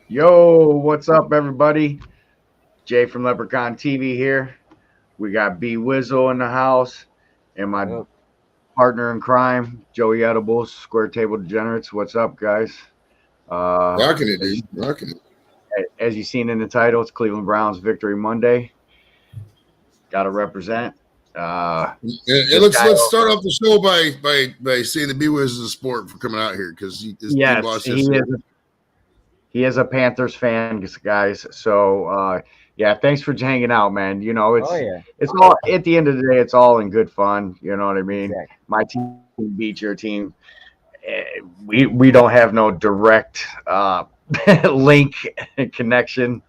Yo, what's up, everybody? Jay from Leprechaun TV here. We got B Wizzle in the house and my Oh, partner in crime, Joey Edibles, Square Table Degenerates. What's up, guys? Uh, Rocking it, as you dude. Rocking it. as you seen in the title, it's Cleveland Browns Victory Monday. Got to represent. Uh, And this let's guy, let's start off the show by saying the B-Wiz is a sport for coming out here because his team yes, lost yesterday. he is a Panthers fan, guys. So yeah, thanks for hanging out, man. You know, oh yeah, it's all at the end of the day, it's all in good fun. You know what I mean? exactly. My team beat your team. Eh, we don't have no direct link connection.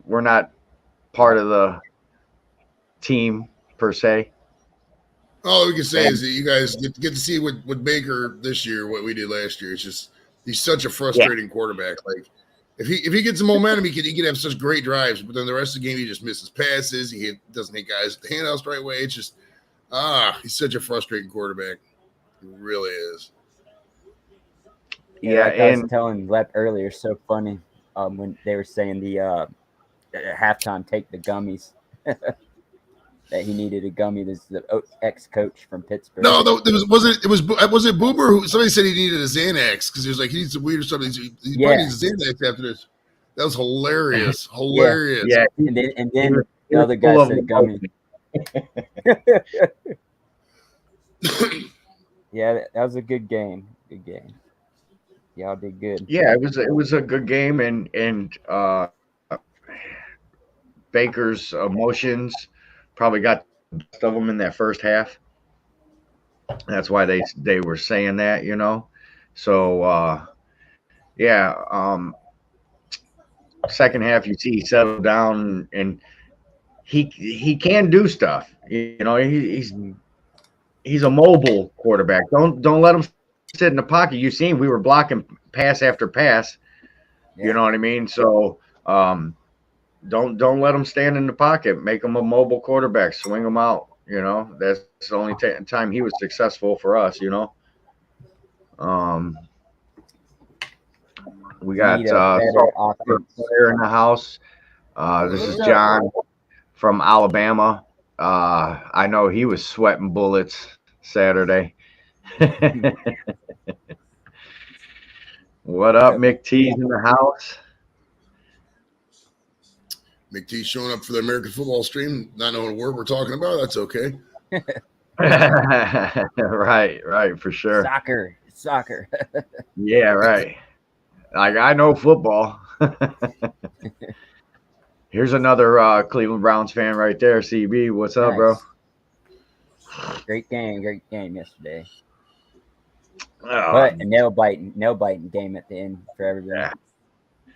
We're not part of the team per se. All we can say And is that you guys get to see with Baker this year what we did last year. It's just he's such a yeah, frustrating quarterback. Like if he gets the momentum, he can have such great drives, but then the rest of the game he just misses passes. Doesn't hit guys the handouts the right way. It's just he's such a frustrating quarterback. He really is. Yeah, yeah, like I was and telling Lep earlier, so funny when they were saying the halftime take the gummies that he needed a gummy. This is the ex coach from Pittsburgh. No, was it Boomer who somebody said he needed a Xanax because he was like he needs some weed or something. He probably Yeah, needs a Xanax after this. That was hilarious, yeah, hilarious. yeah, and he was, then he the was other guy full of said gummy. emotion. Yeah, that was a good game. Good game. Y'all did good. Yeah, it was a good game, and Baker's emotions probably got the best of them in that first half. That's why they were saying that, you know. So yeah, second half you see he settled down and he can do stuff. You know, Mhm. he's a mobile quarterback. Don't let him sit in the pocket. You seen we were blocking pass after pass. You know what I Yeah, mean? So don't let him stand in the pocket. Make him a mobile quarterback. Swing him out. You know that's the only time he was successful for us. You know. Um, we we need got a better offense. player in the house. This What's is up? John from Alabama. I know he was sweating bullets Saturday. What up, We, Mick T's in the house? McT showing up for the American football stream, not knowing what we're talking about. That's okay. Right, for sure. soccer. Yeah, right. Like I know football. Here's another Cleveland Browns fan right there. CB, what's up, bro? Nice. Great game yesterday. Oh, But a nail biting game at the end for everybody. yeah.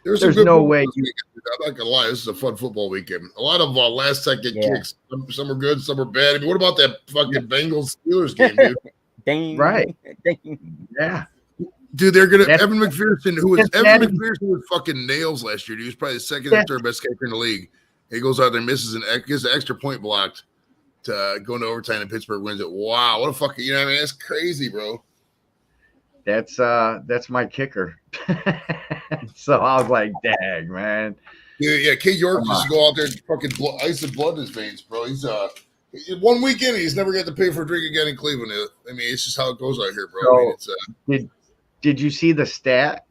There's some There's good no football way this you. weekend. I'm not gonna lie, this is a fun football weekend. A lot of last second Yeah. kicks. Some are good, some are bad. I mean, what about that fucking Bengals Steelers game, dude? Right. Ding, ding. Yeah. Dude, they're gonna That's Evan McPherson, who was Evan Cincinnati. McPherson was fucking nails last year. He was probably the second or That, third best kicker in the league. He goes out there, misses gets an extra point blocked to go into overtime, and Pittsburgh wins it. Wow, what a fucking what I mean? That's crazy, bro. that's my kicker. So I was like, dang, man. Yeah, Kate York Come used on. to go out there and fucking ice and blood in his veins, bro. He's 1 weekend he's never got to pay for a drink again in Cleveland. I mean, it's just how it goes out here, bro. I mean, So it's did you see the stat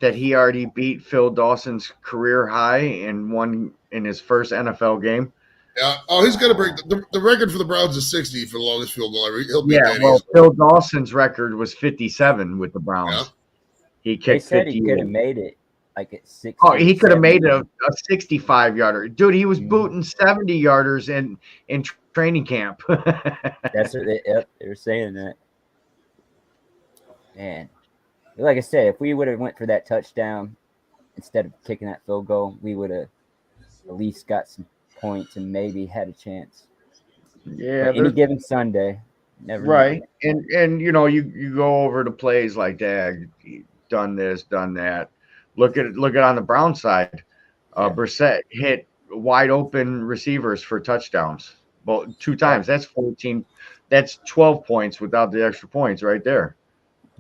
that he already beat Phil Dawson's career high in one in his first NFL game? yeah. Oh, he's gonna break the record for the Browns is 60 for the longest field goal ever. He'll beat Yeah, that well, easily. Phil Dawson's record was 57 with the Yeah. Browns. He They kicked said he could have 58. made it like at Oh, 60, he could have made 70. a 65 yarder. Dude, he was Mhm. booting 70 yarders in training camp. That's what they were saying that. Man, like I said, if we would have went for that touchdown instead of kicking that field goal, we would have at least got some points and maybe had a chance. Yeah, But any there's given Sunday, never know. right. And you know, you go over the plays like that, done this, done that. Look at on the Brown side. Yeah, Brissett hit wide open receivers for touchdowns. Well, two yeah. times. That's 14. That's 12 points without the extra points right there.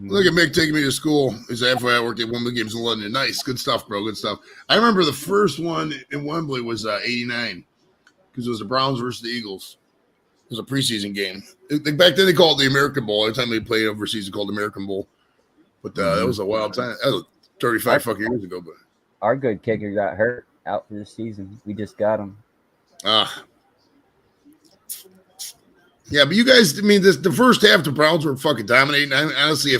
Look at Mick taking me to school. He's halfway. I worked at Wembley games in London. Nice, good stuff, bro. Good stuff. I remember the first one in Wembley was '89 because it was the Browns versus the Eagles. It was a preseason game. Back then they called it the American Bowl. Every time they played overseas, they called it American Bowl. But that was a wild time. That was 35 fucking years ago. But Our good kicker got hurt out for the season. We just got him. Yeah, but you guys, I mean, the first half, the Browns were fucking dominating. Honestly, We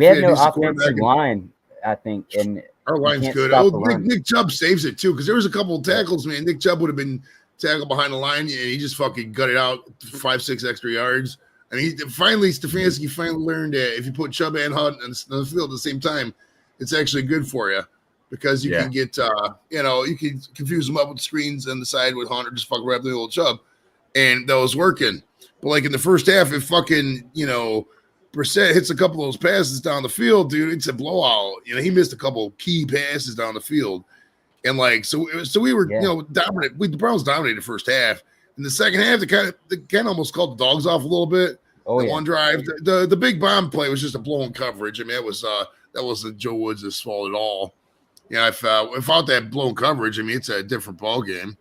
have Yeah, no decent offensive quarterback. line, I think, and our line's can't good. stop Oh, the run. Nick Chubb saves it too because there was a couple of tackles, man. Nick Chubb would have been tackled behind the line, and he just fucking gutted out 5-6 extra yards. I mean, Stefanski finally learned that if you put Chubb and Hunt on the field at the same time, it's actually good for you because you can get, you can confuse them up with screens on the side with Hunt or just fucking wrap the old Chubb. And that was working. But like in the first half, if fucking, Brissett hits a couple of those passes down the field, dude, it's a blowout. He missed a couple key passes down the field. And so we were, dominant. The Browns dominated the first half. In the second half, they kind of almost called the dogs off a little bit. One drive, the big bomb play was just a blown coverage. I mean, that wasn't Joe Woods' fault at all. Without that blown coverage, I mean, it's a different ball game.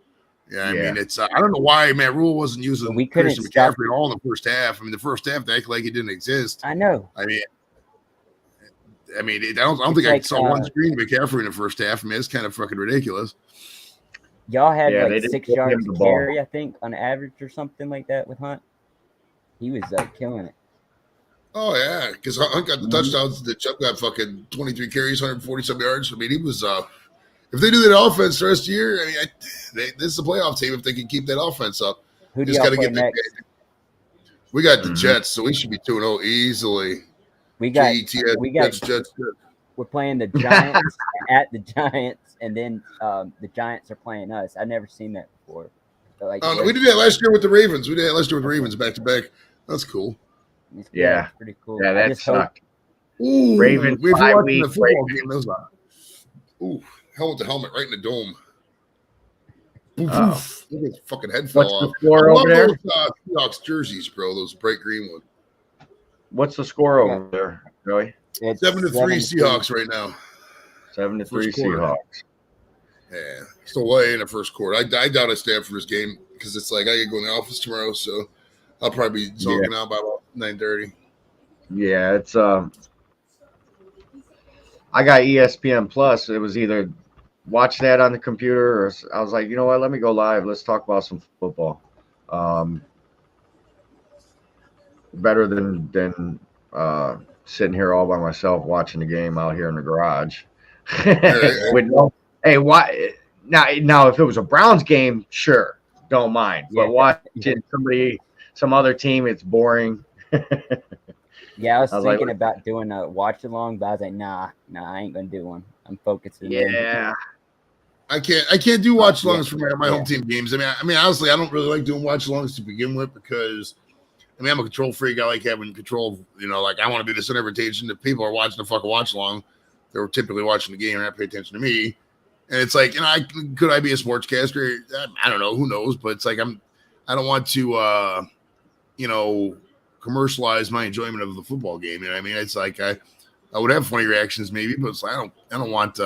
Yeah, I mean, it's I don't know why Matt Rule wasn't using Christian McCaffrey at all in the first half. I mean, the first half they acted like he didn't exist. I know. I don't think I saw one screen of McCaffrey in the first half. I mean, it's kind of fucking ridiculous. Y'all had they 6 didn't yards give him to the ball. carry, I think, on average or something like that with Hunt. He was killing it. Oh yeah, because Hunt got the touchdowns. The Chubb got fucking 23 carries, 140 yards. I mean, he was. If they do that offense the rest of the year, I mean, this is a playoff team if they can keep that offense up. Who do y'all play next? We got the Jets, so we should be 2-0 easily. We got Jets. We're playing the Giants at the Giants, and then the Giants are playing us. I've never seen that before. But We did that last year with the Ravens. We did that last year with the Ravens back to back. That's cool. Yeah, pretty cool. Yeah, that sucked. Ooh, Ravens we were 5 watching weeks. the football game. That was hell with the helmet right in the dome. Look at his fucking head fell What's off. the score over there? Those Seahawks jerseys, bro. Those bright green ones. What's the score over there, Joey? It's 7-3 Seahawks right now. 7-3 First quarter. Seahawks. Yeah, still way in the first quarter. I doubt I stay up for this game because it's like I get to go in the office tomorrow, so I'll probably be zoning out by about 9:30. Yeah, it's I got ESPN Plus. It was either watch that on the computer or I was like, you know what? Let me go live. Let's talk about some football. Better than sitting here all by myself watching the game out here in the garage. Why now if it was a Browns game, sure, don't mind. But watching some other team, it's boring. Yeah, I was thinking about doing a watch along, but I was like, nah, I ain't gonna do one. I'm focusing. Yeah. I can't do watch alongs for my home team games. I mean, honestly, I don't really like doing watch alongs to begin with because I'm a control freak. I like having control. I want to be the center of attention. If people are watching the fucking watch along, they're typically watching the game and not pay attention to me. And it's like, could I be a sportscaster? I don't know. Who knows? But it's like I don't want to, commercialize my enjoyment of the football game. You know what I mean? It's like I would have funny reactions maybe, but it's like I don't want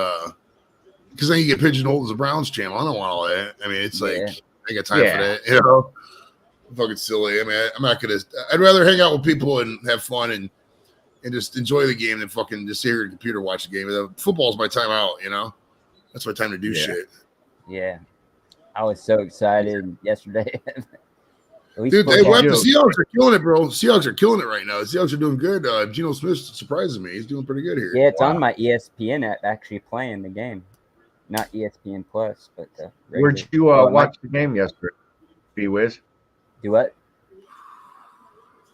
because then you get pigeonholed as a Browns channel. I don't want all that. I mean, it's like I got time for that. Fucking silly. I mean, I'm not gonna. I'd rather hang out with people and have fun and just enjoy the game than fucking just sit here at the computer watch the game. Football's my time out. That's my time to do shit. Yeah, I was so excited yesterday. Dude, the Seahawks are killing it, bro. Seahawks are killing it right now. The Seahawks are doing good. Geno Smith surprises me. He's doing pretty good here. Yeah, it's on my ESPN app actually playing the game. Not ESPN Plus, but where'd you watch the game yesterday, B-Wiz? Do what?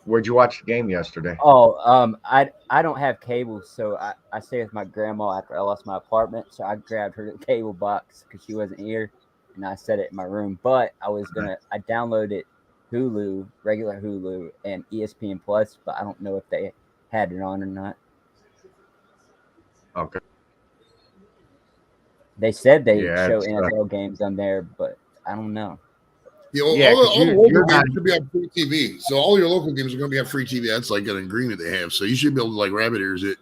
Where'd you watch the game yesterday? Oh, I don't have cable, so I stay with my grandma after I lost my apartment. So I grabbed her cable box because she wasn't here, and I set it in my room. But I downloaded Hulu, regular Hulu, and ESPN Plus, but I don't know if they had it on or not. Okay. They said they show NFL games on there, but I don't know. You know, Yeah, 'cause all the you're local not. games should be on free TV. So all your local games are going to be on free TV. That's like an agreement they have. So you should be able to like rabbit ears it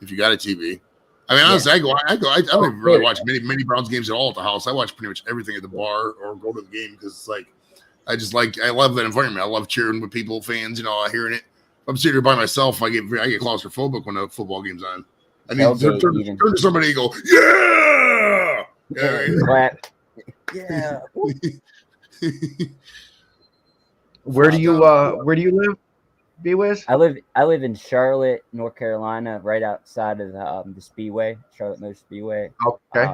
if you got a TV. I mean, honestly, I don't even really watch many Browns games at all at the house. I watch pretty much everything at the bar or go to the game because it's like I love that environment. I love cheering with people, fans, you know, hearing it. If I'm sitting here by myself, I get claustrophobic when the football game's on. I need to turn to somebody and go, yeah, Clap. Yeah. Where do you live, B-Wiz? I live in Charlotte, North Carolina, right outside of the Speedway, Charlotte Motor Speedway. Okay,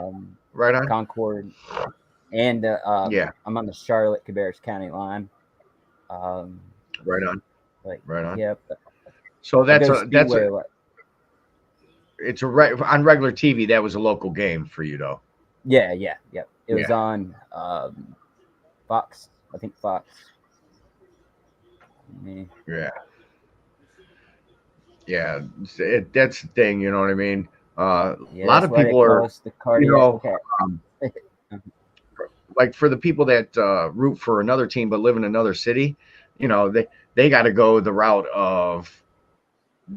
right on Concord, and yeah, I'm on the Charlotte Cabarrus County line. right on. Right on. Yep. So it's on regular TV. That was a local game for you, though. Yeah. It was on Fox. I think Fox. Yeah. That's the thing. You know what I mean? A Yeah, lot of people are, the you know, cardiac like for the people that root for another team but live in another city, you know, they got to go the route of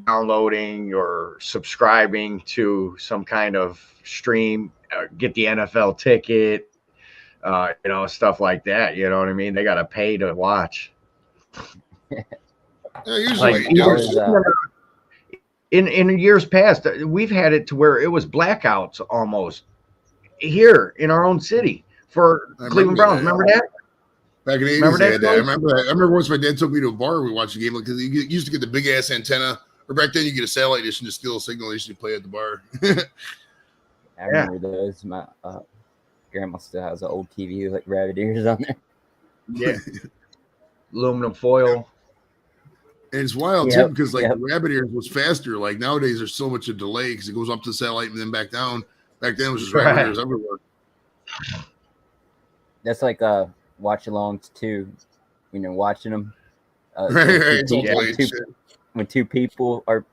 downloading or subscribing to some kind of stream, get the NFL ticket, you know, stuff like that. You know what I mean? They got to pay to watch. Yeah, usually in years past, we've had it to where it was blackouts almost here in our own city for Cleveland Browns. Remember that? Back in the 80s, they had that. I remember that. I remember once my dad took me to a bar, we watched a game because you used to get the big ass antenna. Or back then, you get a satellite dish and just steal a signal. You used to play at the bar. I remember those. My grandma still has an old TV with like rabbit ears on there. Yeah, aluminum foil. And it's wild too because like the rabbit ears was faster. Like nowadays, there's so much of delay because it goes up to the satellite and then back down. Back then, it was just rabbit ears everywhere. That's like watch alongs too. You know, watching them. When two people are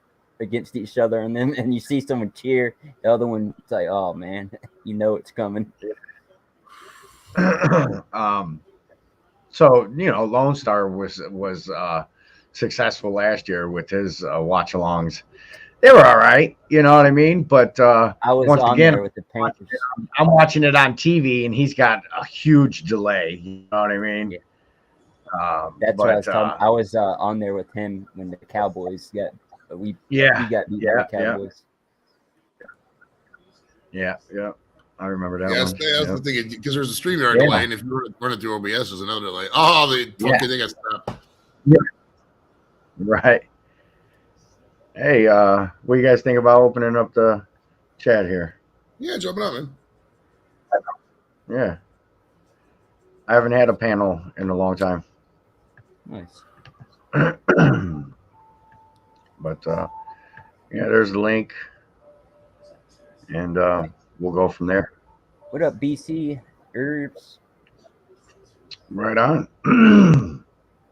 against each other and then and you see someone cheer, the other one's like, "Oh man, you know it's coming." So you know, Lone Star was successful last year with his watch alongs. They were all right, you know what I mean. But I was once on again, there with the Panthers. I'm watching it on TV, and he's got a huge delay. You know what I mean? Yeah. That's what I was talking. I was on there with him when the Cowboys got we got beat by the Cowboys. Yeah, I remember that. That's the thing because there's a StreamYard delay, and if you run it through OBS, there's another delay. Oh, they got stopped. Yeah, right. Hey, what do you guys think about opening up the chat here? Yeah, jumping on, man. Yeah, I haven't had a panel in a long time. Nice. But yeah, there's the link, and we'll go from there. What up, BC Herbs? Right on.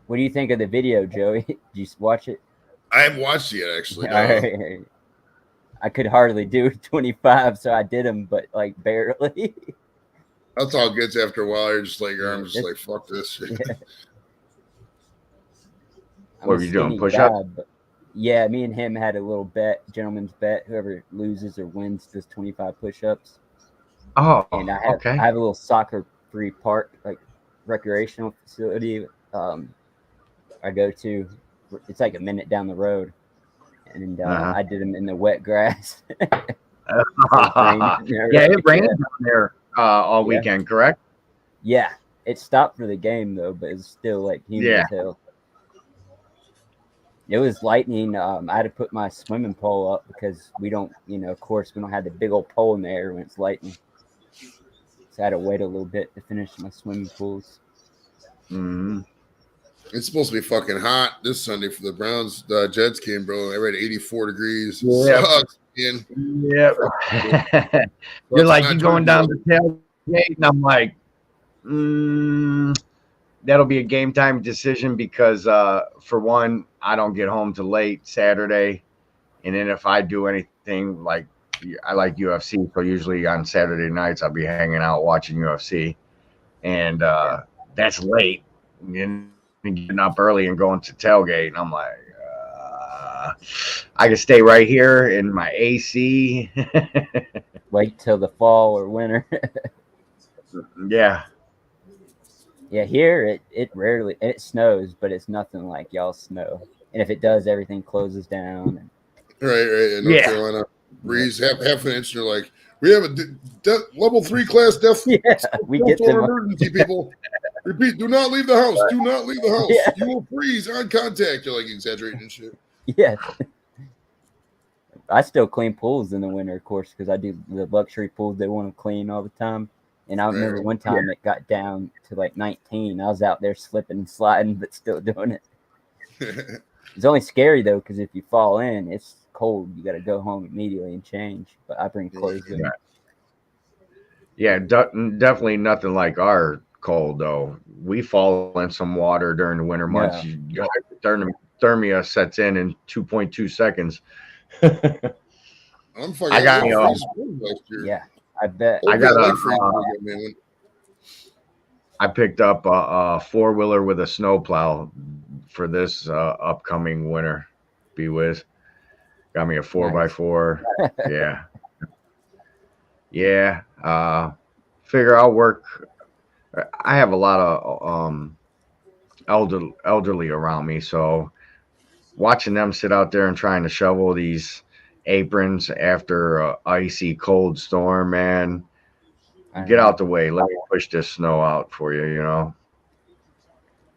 What do you think of the video, Joey? Did you watch it? I haven't watched it yet, actually. No. I could hardly do 25, so I did them, but like barely. That's all it gets after a while. You're just like, I'm just like, fuck this shit. Yeah. What were you doing? Push up? Yeah, me and him had a little bet, gentleman's bet. Whoever loses or wins does 25 push-ups. Oh, and I have a little soccer-free park, like recreational facility. I go to. It's like a minute down the road, and I did them in the wet grass. Yeah, it rained down there all weekend, correct? Yeah, it stopped for the game though, but it's still like humid as hell. It was lightning. I had to put my swimming pole up because we don't, of course, we don't have the big old pole in the air when it's lightning. So I had to wait a little bit to finish my swimming pools. Mm-hmm. It's supposed to be fucking hot this Sunday for the Browns. The Jets game, bro. They were at 84 degrees. Yeah. Sucks, man. Yeah. You're like, you going down the tailgate, and I'm like, that'll be a game time decision because, for one, I don't get home till late Saturday. And then if I do anything, like, I like UFC, so usually on Saturday nights I'll be hanging out watching UFC. And that's late. And getting up early and going to tailgate. And I'm like, I can stay right here in my AC. Wait till the fall or winter. Yeah. Yeah, here it rarely it snows, but it's nothing like y'all snow. And if it does, everything closes down. And, Right. In North Yeah. Carolina, breeze half an inch. And they're like, we have a level 3 class death. yeah, we get them. Emergency, people. Repeat: do not leave the house. Do not leave the house. Yeah. You will freeze on contact. You're like exaggerating and shit. Yeah. I still clean pools in the winter, of course, because I do the luxury pools they want to clean all the time. And I remember one time it got down to like 19. I was out there slipping and sliding, but still doing it. It's only scary though, because if you fall in, it's cold. You got to go home immediately and change. But I bring clothes in. Yeah, definitely nothing like our cold though. We fall in some water during the winter months. Yeah. Hypothermia sets in 2.2 seconds. I'm fucking. I got last year. Yeah, I bet. I got I picked up a 4-wheeler with a snowplow for this upcoming winter. B-Wiz got me a 4x4. Yeah. Yeah. Figure I'll work. I have a lot of elderly around me, so watching them sit out there and trying to shovel these aprons after a icy cold storm, man. Get out the way. Let me push this snow out for you, you know?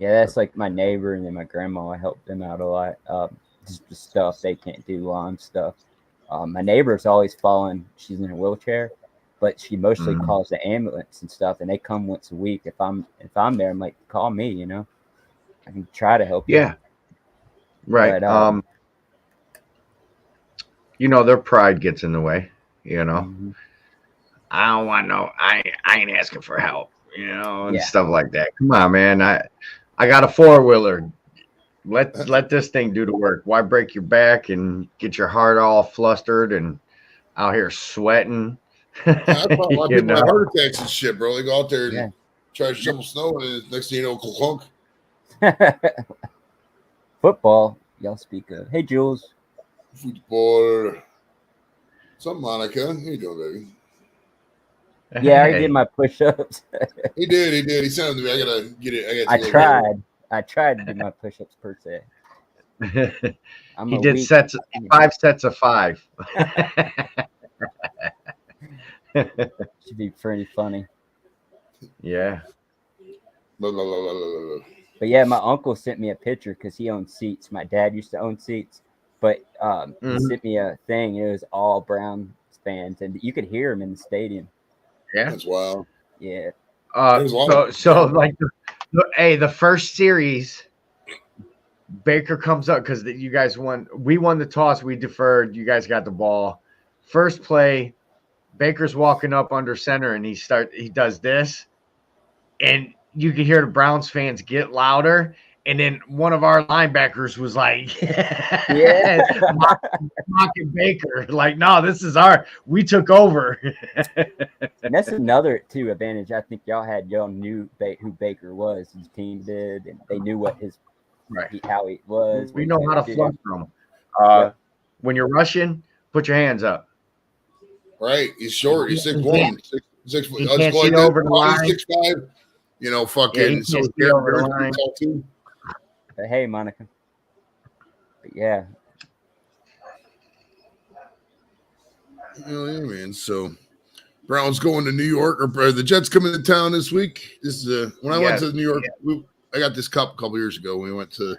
Yeah, that's like my neighbor and then my grandma. I help them out a lot. Just the stuff they can't do, lawn stuff. My neighbor's always falling. She's in a wheelchair, but she mostly calls the ambulance and stuff, and they come once a week. If I'm there, I'm like, call me, you know? I can try to help you. Yeah. Right. But, you know, their pride gets in the way, you know? Mm-hmm. I don't want I ain't asking for help, you know, and stuff like that. Come on, man. I got a 4-wheeler. Let this thing do the work. Why break your back and get your heart all flustered and out here sweating? I thought a lot of people have heart attacks and shit, bro. They go out there and try to shovel snow, and next thing you know, clunk. Football, y'all speak of. Hey, Jules. Football. What's up, Monica? How you doing, baby? Yeah, I already did my push-ups. He did. He sent them to me. I gotta get it. I tried to do my push-ups per se. He did 5 sets of 5. Should be pretty funny. Yeah. But yeah, my uncle sent me a picture because he owns seats. My dad used to own seats, but he sent me a thing. It was all Browns fans, and you could hear him in the stadium. Yeah, that's wild. Yeah. So like, the first series, Baker comes up because you guys won. We won the toss. We deferred. You guys got the ball. First play, Baker's walking up under center, and he does this, and you can hear the Browns fans get louder. And then one of our linebackers was like, mocking Baker. Like, no, this is we took over. And that's another, too, advantage. I think y'all knew who Baker was. His team did, and they knew what how he was. We know how to fluster him. When you're rushing, put your hands up. Right. He's short. He's 6'1". 6 foot. He can't see over the line. 6'5". You know, fucking. But hey, Monica. But yeah. Oh, yeah, man. So, Browns going to New York, or the Jets coming to town this week. This is when I went to New York. I got this cup a couple years ago. We went to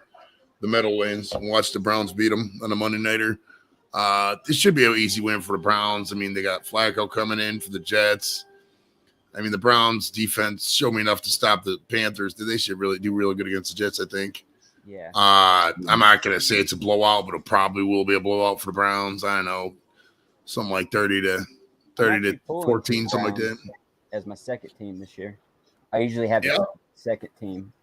the Meadowlands and watched the Browns beat them on a Monday nighter. This should be an easy win for the Browns. I mean, they got Flacco coming in for the Jets. I mean, the Browns defense showed me enough to stop the Panthers. They should really do really good against the Jets, I think. Yeah. I'm not going to say it's a blowout, but it probably will be a blowout for the Browns. I don't know. Something like 30 to 14, something like that. As my second team this year. I usually have a second team.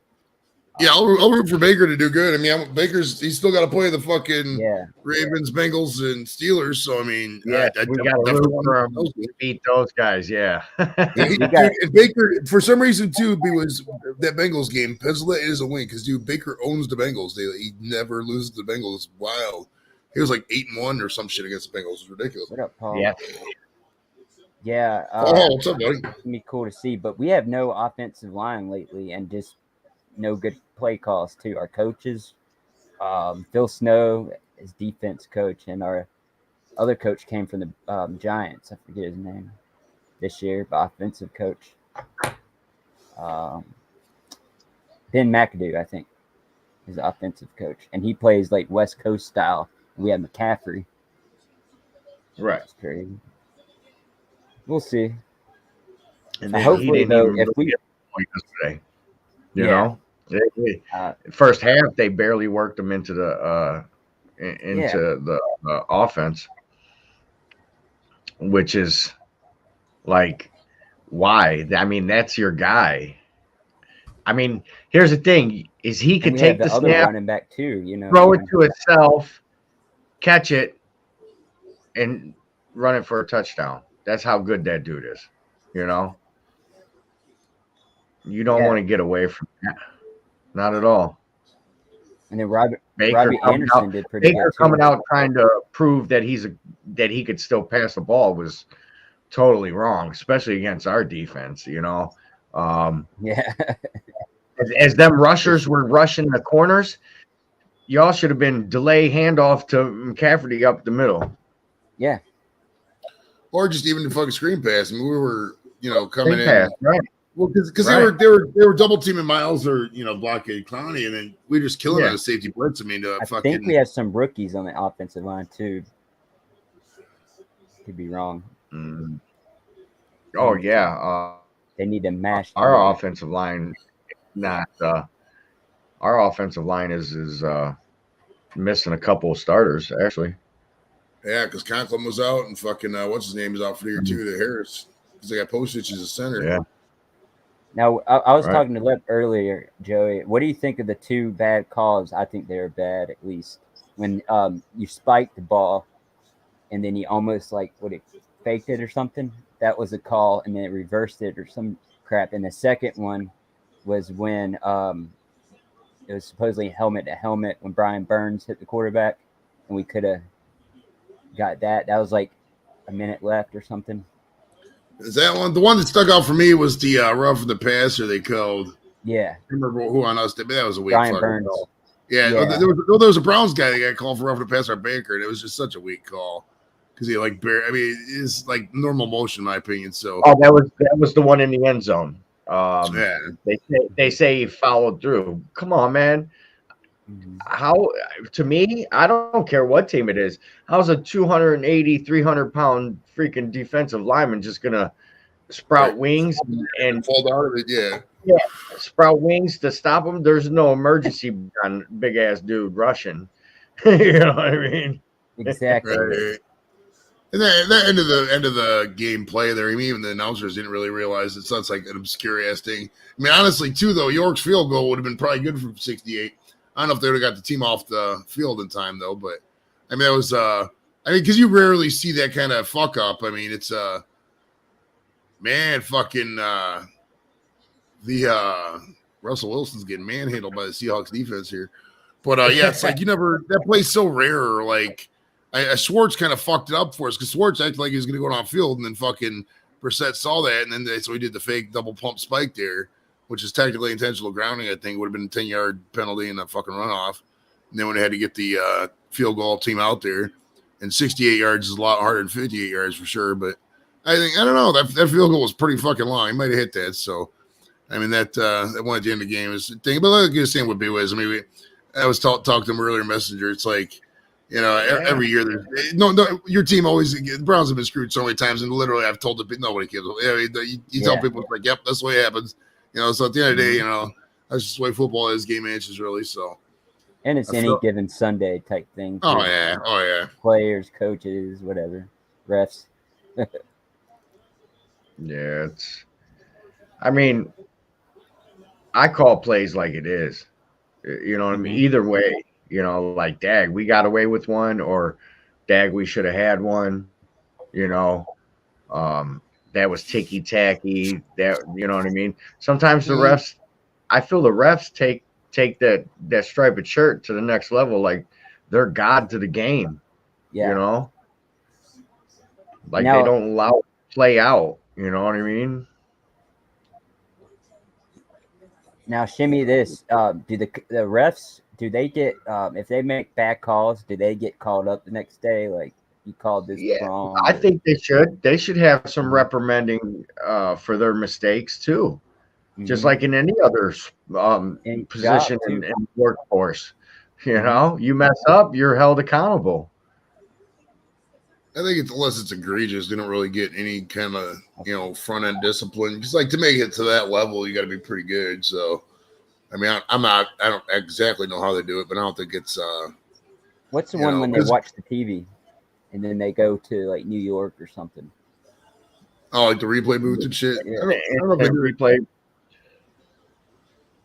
Yeah, I'll root for Baker to do good. I mean, he's still got to play the fucking Yeah, Ravens, Bengals, and Steelers. So I mean, Yeah, I we got to definitely root want for to him to beat those guys. Yeah. Dude, got- and Baker, for some reason, too, was that Bengals game. Pencil is a win because, dude, Baker owns the Bengals. He never loses the Bengals. It's wild. He was like 8-1 or some shit against the Bengals. It's ridiculous. what up, Paul? Yeah. Yeah. Oh, what's up, buddy? It's gonna be cool to see, but we have no offensive line lately, and just no good play calls too. Our coaches, Phil Snow is defense coach, and our other coach came from the Giants. I forget his name this year, but offensive coach, Ben McAdoo, I think, is the offensive coach, and he plays like West Coast style. We have McCaffrey. Right. That's crazy. We'll see. And then Hopefully, he didn't though, even if we get a point yesterday. You Yeah. know, Uh, first half they barely worked him into the offense, which is like why? I mean, that's your guy. I mean, here's the thing: is he and could we take have the other snap, running back too. You know, throw it to itself, catch it, and run it for a touchdown. That's how good that dude is. You know, you don't Yeah. want to get away from that. Not at all. And then Robbie coming Anderson out, did pretty Baker good too. coming out trying to prove that that he could still pass the ball was totally wrong, especially against our defense. You know, Yeah, as them rushers were rushing the corners, y'all should have been delay handoff to McCaffrey up the middle. yeah. Or just even the fucking screen pass. I mean, we were, coming Screen in. pass, right? Well, because Right. they were double teaming Miles or blockade Clowney, and then we just killing Yeah. the safety blitz. I mean, I think we have some rookies on the offensive line too. Could be wrong. Mm. Oh yeah, They need to mash our together. offensive line, not our offensive line is missing a couple of starters actually. Yeah, because Conklin was out and fucking what's his name is out for the year too. The Harris, because they got Postage as a center. Yeah. Now, I was Right. talking to Lep earlier, Joey. What do you think of the two bad calls? I think they were bad, at least. When you spiked the ball and then you almost faked it or something. That was a call, and then it reversed it or some crap. And the second one was when it was supposedly helmet to helmet when Brian Burns hit the quarterback, and we could have got that. That was like a minute left or something. Is that one? The one that stuck out for me was the rough of the passer they called. Yeah, I remember who on us did, but that was a weak Brian fucking Burns. call. Yeah, Yeah. There was a Browns guy that got called for rough of the passer at Baker, and it was just such a weak call because he it's like normal motion in my opinion. So Oh, that was the one in the end zone. yeah, They say he followed through. Come on, man. Mhm. How to me, I don't care what team it is. How's a 280, 300-pound freaking defensive lineman just gonna sprout Right. wings and fall out of it. Yeah, sprout wings to stop him? There's no emergency on big ass dude rushing. You know what I mean? Exactly. right. And then that end of the game play there, I mean, even the announcers didn't really realize it. So it's like an obscure ass thing. I mean, honestly, too, though, York's field goal would have been probably good from 68. I don't know if they would have got the team off the field in time, though. But I mean, that was because you rarely see that kind of fuck up. I mean, it's fucking Russell Wilson's getting manhandled by the Seahawks defense here. But yeah, it's like that play's so rare. Like Schwartz kind of fucked it up for us because Schwartz acted like he was going to go downfield, and then fucking Brissett saw that, and then so he did the fake double pump spike there, which is technically intentional grounding. I think would have been a 10-yard penalty and a fucking runoff. And then when they had to get the field goal team out there, and 68 yards is a lot harder than 58 yards for sure. But I don't know, that field goal was pretty fucking long. He might have hit that. So I mean that one at the end of the game is the thing. But like you're saying with B-Wiz, I mean I was talking to him earlier Messenger. It's like, every year there's no your team always, the Browns have been screwed so many times, and literally I've told nobody cares. You tell people it's like, yep, that's the way it happens. So at the end of the day, that's just the way football is, game matches really. So And it's any given Sunday type thing. Oh too. yeah. Players, coaches, whatever, refs. Yeah, I mean, I call plays like it is. You know what I mean? Mhm. Either way, like, dag, we got away with one, or dag, we should have had one. You know, um, that was ticky tacky. That, you know what I mean? Sometimes the Mhm. refs, I feel the refs take that striped shirt to the next level. Like, they're god to the game. You Yeah. know, like, they Now, don't allow it to play out. You know what I mean? now, shimmy this. Do the refs, do they get, if they make bad calls, do they get called up the next day? Like, you called this Yeah, wrong, I or think they should. They should have some Mhm. reprimanding for their mistakes too, just Mhm. like in any other Any position job too. in workforce. Mhm. You mess up, you're held accountable. I think unless it's egregious, they don't really get any kind of front end discipline. Because like to make it to that level, you got to be pretty good. So I mean, I'm not. I don't exactly know how they do it, but I don't think it's What's the one when they because watch the TV and then they go to like New York or something? like the replay booth and shit. Yeah. I don't know if they And do it. replay.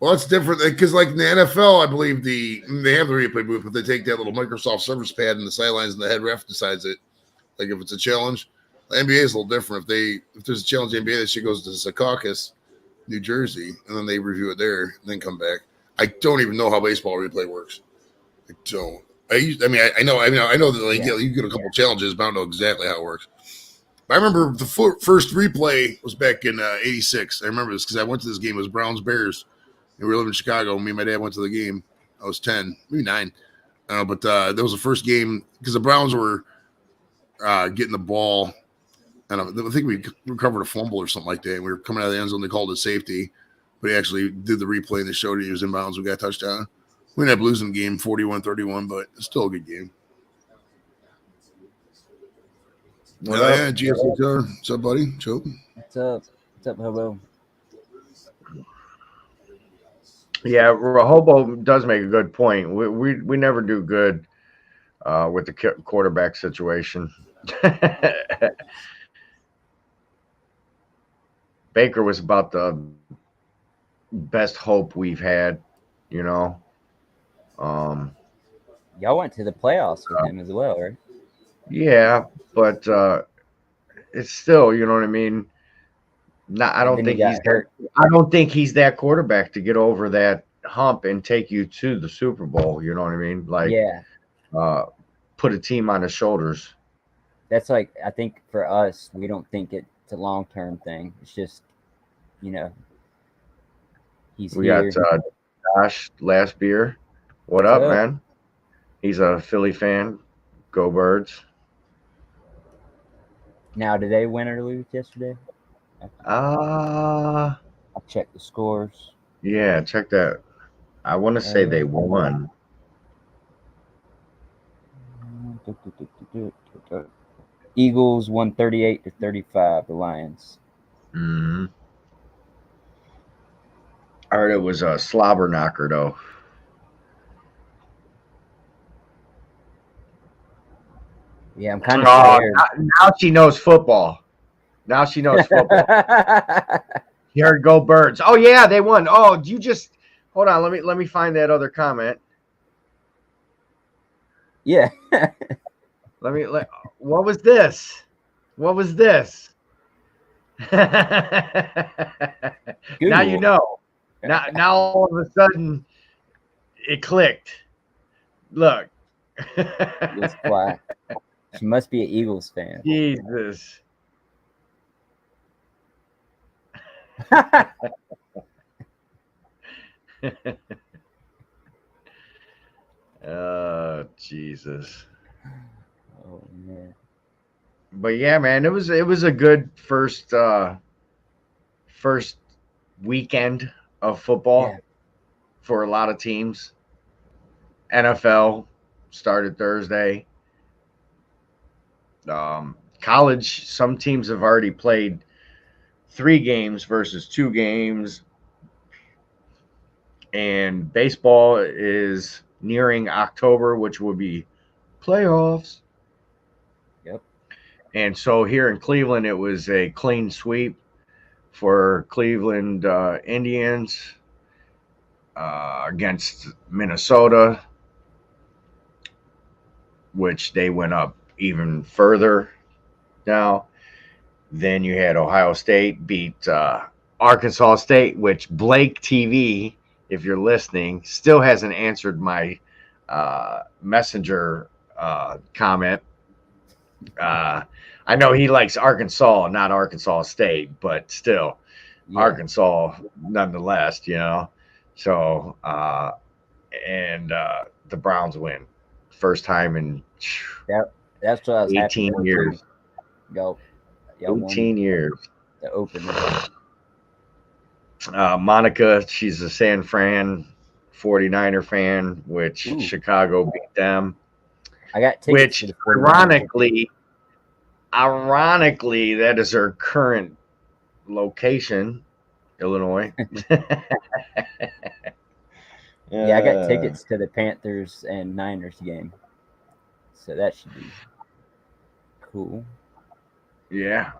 Well, it's different because like in the NFL, I believe they have the replay booth, but they take that little Microsoft Surface pad in the sidelines, and the head ref decides it. Like if it's a challenge, the NBA is a little different. If there's a challenge in the NBA, that shit goes to Secaucus, New Jersey, and then they review it there and then come back. I don't even know how baseball replay works. I don't. I know. I know that like Yeah. you get a couple challenges, but I don't know exactly how it works. I remember the first replay was back in '86. I remember this because I went to this game. It was Browns Bears, and we were living in Chicago. Me and my dad went to the game. I was 10, maybe 9, but that was the first game because the Browns were getting the ball, and I think we recovered a fumble or something like that. And we were coming out of the end zone. They called it safety, but he actually did the replay and they showed he was in bounds. We got a touchdown. We ended up losing the game 41-31, but it's still a good game. What up? Yeah, GSHR. What's up, buddy? Joe. What's up? What's up, Hobo? Yeah, Rehobo does make a good point. We never do good with the quarterback situation. Baker was about the best hope we've had, you know. Um, Y'all went to the playoffs with him as well, right? yeah, but it's still, you know what I mean. Not, I And don't then he think he's got hurt. I don't think he's that quarterback to get over that hump and take you to the Super Bowl. You know what I mean? Like, Yeah. put a team on his shoulders. That's like, I think for us, we don't think it's a long term thing. It's just, he's We here. got Josh Last Beer. What What's up, up? man? He's a Philly fan. Go Birds. Now, did they win or lose yesterday? Uh I'll check the scores. yeah, check that. I want to say they won. Eagles won 38-35. The Lions. Mm-hmm. I heard it was a slobber knocker though. Yeah, I'm kind of Oh, scared. now she knows football. Now she knows football. You heard Go Birds. Oh yeah, they won. Oh, you just hold on. Let me find that other comment. Yeah. What was this? What was this? Now you Google. know. Now all of a sudden it clicked. Look. Eagles fly. She must be an Eagles fan. Jesus. Jesus. Oh man. But yeah, man, it was a good first weekend of football Yeah. for a lot of teams. NFL started Thursday. College, some teams have already played 3 games versus 2 games. And baseball is nearing October, which will be playoffs. Yep. And so here in Cleveland, it was a clean sweep for Cleveland Indians. against Minnesota, which they went up even further now. Then you had Ohio State beat Arkansas State, which Blake TV, if you're listening, still hasn't answered my messenger comment. I know he likes Arkansas, not Arkansas State, but still Yeah. Arkansas nonetheless, you know. So and the Browns win. First time in That's what I was 18 happy for, years. too. Y'all won 18 years. the opener. Monica, she's a San Fran 49er fan, which Ooh. Chicago beat them. I got tickets Which, to the 49ers. ironically, that is her current location, Illinois. Yeah, I got tickets to the Panthers and Niners game, so that should be cool. Yeah.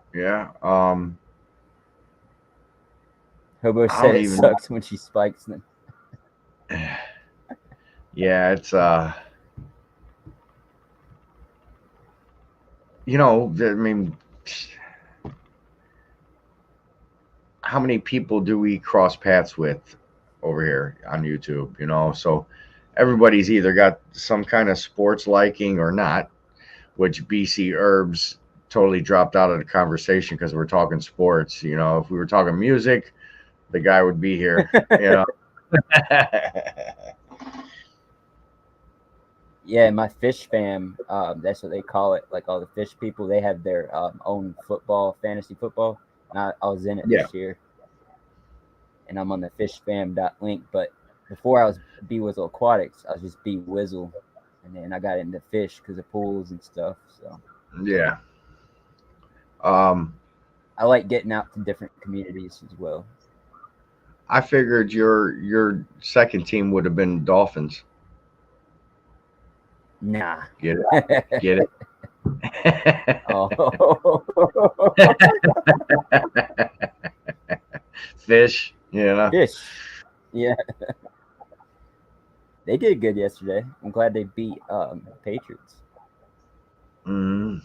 Hobo I said don't it even- sucks when she spikes them. Yeah, it's you know, I mean, how many people do we cross paths with over here on YouTube, you know? So everybody's either got some kind of sports liking or not, which BC Herbs totally dropped out of the conversation because we're talking sports. You know, if we were talking music, the guy would be here, you know. Yeah, my fish fam, that's what they call it. Like all the fish people, they have their own football, fantasy football. And I was in it Yeah. this year. And I'm on the fishfam.link. But before I was B Wizzle Aquatics, I was just B Wizzle. And then I got into fish because of pools and stuff. So Yeah. I like getting out to different communities as well. I figured your second team would have been Dolphins. Nah. Get it? Get it? Oh. Fish, you know. Fish. Yeah. They did good yesterday. I'm glad they beat Patriots. Mhm.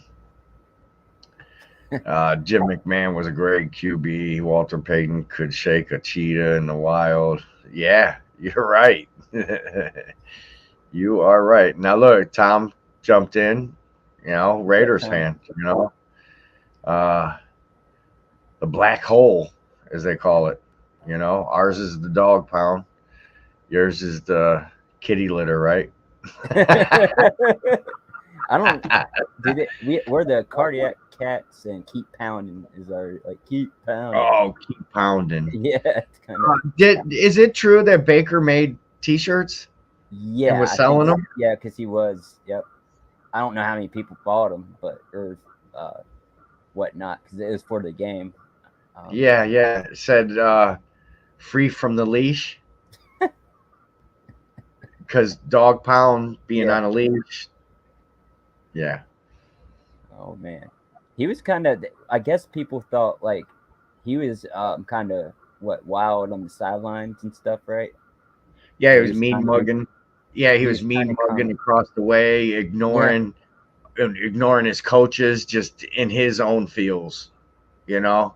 Jim McMahon was a great QB. Walter Payton could shake a cheetah in the wild. Yeah, you're right. You are right. Now look, Tom jumped in, you know, Raiders fan, you know. The black hole, as they call it. You know, ours is the dog pound. Yours is the kitty litter, right? I don't. We're the cardiac cats, and keep pounding is our keep pounding. Oh, keep pounding. Yeah, it's kind of. Is it true that Baker made T-shirts? Yeah, and was I selling think- them? Yeah, because he was. Yep. I don't know how many people bought them, but or whatnot, because it was for the game. Yeah. It said free from the leash. Because dog pound being Yeah. on a leash. Yeah. Oh man, he was kind of. I guess people thought like he was kind of wild on the sidelines and stuff, right? Yeah, he He was was mean kinda- mugging. Yeah, he he was was mean kinda mugging calm. across the way, ignoring his coaches, just in his own feels. You know.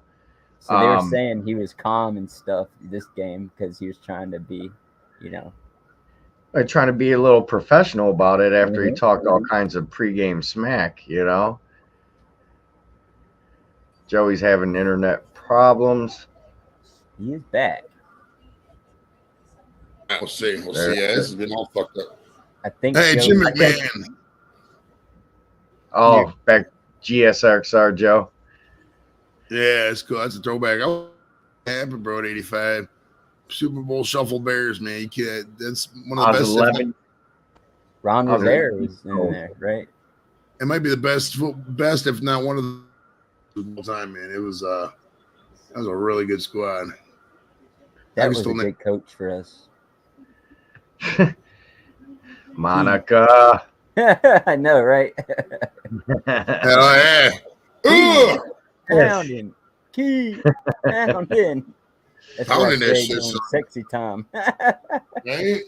So they were Um, saying he was calm and stuff this game because he was trying to be, Trying to be a little professional about it after he Mhm. talked all kinds of pregame smack, you know. Joey's having internet problems. he is back. We'll see. Yeah, this has been all fucked up. I think. Hey, Joe- Jim I think- McMahon. Oh, back GSXR Joe. Yeah, it's cool. That's a throwback. I was happy, bro, at 85. Super Bowl Shuffle Bears, man. You can't. That's one I of the was best. 11. Ron I was Rivera really was in cold. there, right? It might be the best, if not one of the all time, man. It was that was a really good squad. That I was still a good coach for us. Monica. I know, right? Hell yeah. Ugh! Pounding, keep pounding. That's what I Pounding that say, shit, going son. sexy time. Right?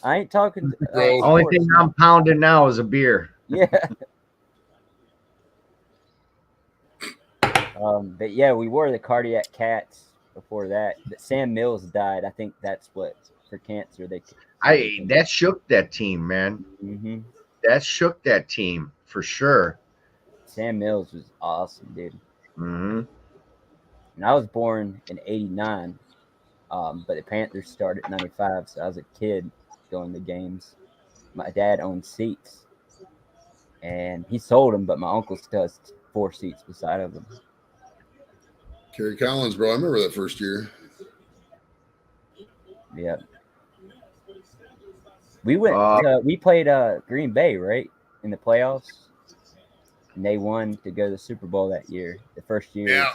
I ain't talking. Bro. Only sports, thing man. I'm pounding now is a beer. Yeah. But yeah, we were the Cardiac Cats before that. But Sam Mills died. I think that's what for cancer. That shook that team, man. Hmm. That shook that team for sure. Sam Mills was awesome, dude. Hmm. And I was born in '89, but the Panthers started in '95, so I was a kid going to games. My dad owned seats, and he sold them, but my uncle still has 4 seats beside of him. Kerry Collins, bro. I remember that first year. Yeah. We played Green Bay, right? In the playoffs. And they won to go to the Super Bowl that year. The first year. Yeah.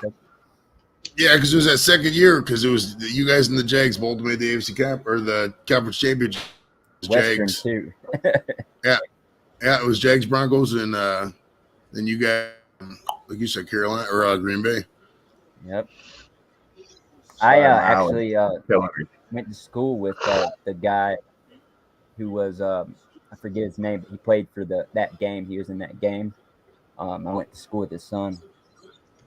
Yeah, because it was that second year, because it was you guys and the Jags both made the AFC Cup or the Conference Championship. Western Jags. too. Yeah, it was Jags, Broncos, and then you got, like you said, Carolina or Green Bay. Yep. Sorry, I my actually killing me. went to school with the guy who was I forget his name, but he played for that game. He was in that game. I went to school with his son.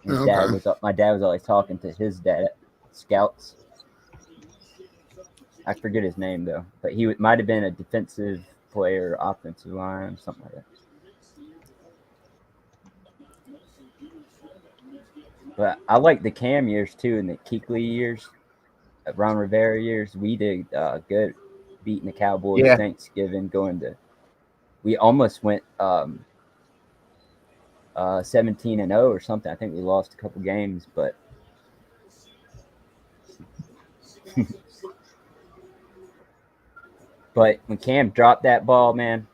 His Oh, dad okay. was my dad was always talking to his dad at scouts. I forget his name though, but he might have been a defensive player, offensive line, something like that. But I like the Cam years too, and the Kuechly years, Ron Rivera years. We did good, beating the Cowboys, Yeah. Thanksgiving, we almost went 17-0 or something. I think we lost a couple games, but but when Cam dropped that ball, man,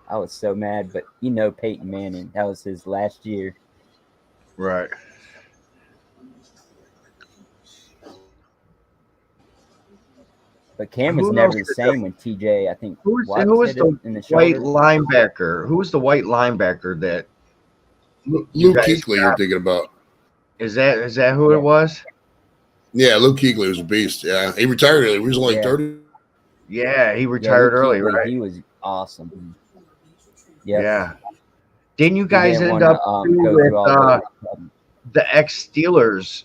I was so mad. But Peyton Manning, that was his last year. Right. But Cam was Who never knows the same when TJ, I think, Who was Watts hit the him in the white shoulder. linebacker? Who was the white linebacker that Luke guys Kuechly, you're thinking about. is that who it was? Yeah, Luke Kuechly was a beast. Yeah, he retired early. He was only Yeah. 30. Yeah, he retired Luke early, Kuechly, right? He was awesome. Yep. Yeah. Didn't you He guys didn't end wanna, up go with through all the ex-Steelers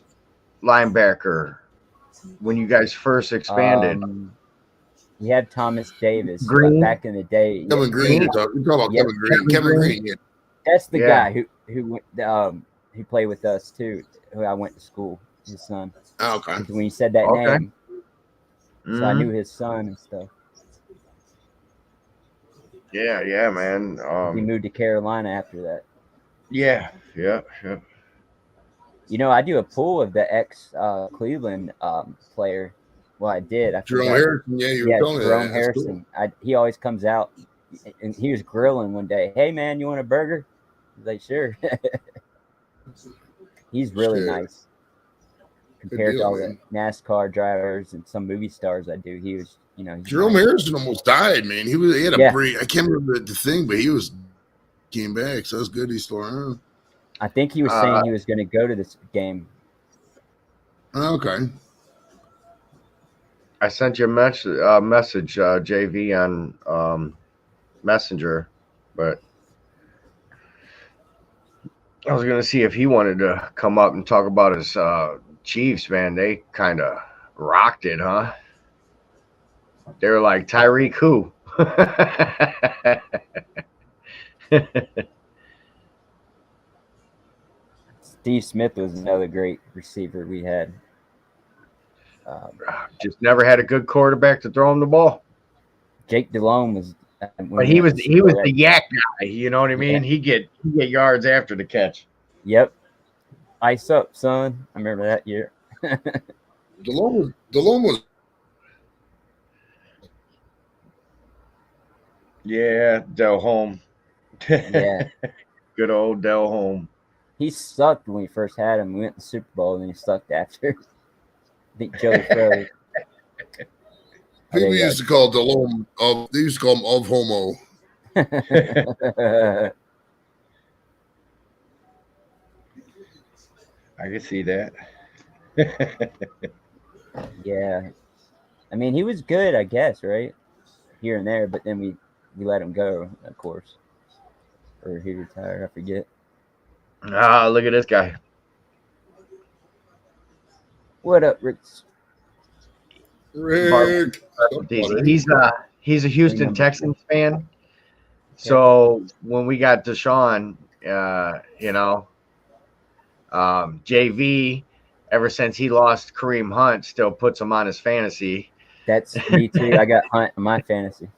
linebacker when you guys first expanded? We had Thomas Davis Green? back in the day. Kevin Green. You're talking about Yep. Kevin Green. Kevin Green. Yeah. That's the Yeah. guy who went who played with us too. Who I went to school. His son. Oh, okay. 'Cause when you said that Okay. name, so I knew his son and stuff. Yeah, man. He moved to Carolina after that. Yeah. I do a pool of the ex Cleveland player. Well, I did. I Jerome forgot. Harrison. Yeah, you were telling me Jerome that. That's cool. Harrison. He always comes out, and he was grilling one day. Hey, man, you want a burger? I was like, sure. He's really Shit. nice compared deal, to all man. the NASCAR drivers and some movie stars I do. He was, he's Jerome nice. Harrison almost died, man. He had a Yeah. break. I can't remember the thing, but he came back, so that's good. He's still around. I think he was saying he was going to go to this game. Oh, okay. I sent you a message, JV, on Messenger, but I was gonna see if he wanted to come up and talk about his Chiefs. Man, they kind of rocked it, huh? They were like Tyreek who? Steve Smith was another great receiver we had. Just never had a good quarterback to throw him the ball. Jake Delhomme was. But he was the yak guy. You know what I mean? Yeah. He get yards after the catch. Yep. Ice up, son. I remember that year. Delhomme was. Yeah, Delhomme. Yeah. Good old Delhomme. He sucked when we first had him. We went to the Super Bowl, and then he sucked after. I think Joey froze. People used to call Delhomme they used to call him of homo. I can see that. Yeah. I mean, he was good, I guess, right? Here and there, but then we let him go, of course. Or he retired, I forget. Ah, look at this guy. What up, Rick? Rick. He's a Houston Number Texans fan. So when we got Deshaun, JV, ever since he lost Kareem Hunt, still puts him on his fantasy. That's me too. I got Hunt in my fantasy.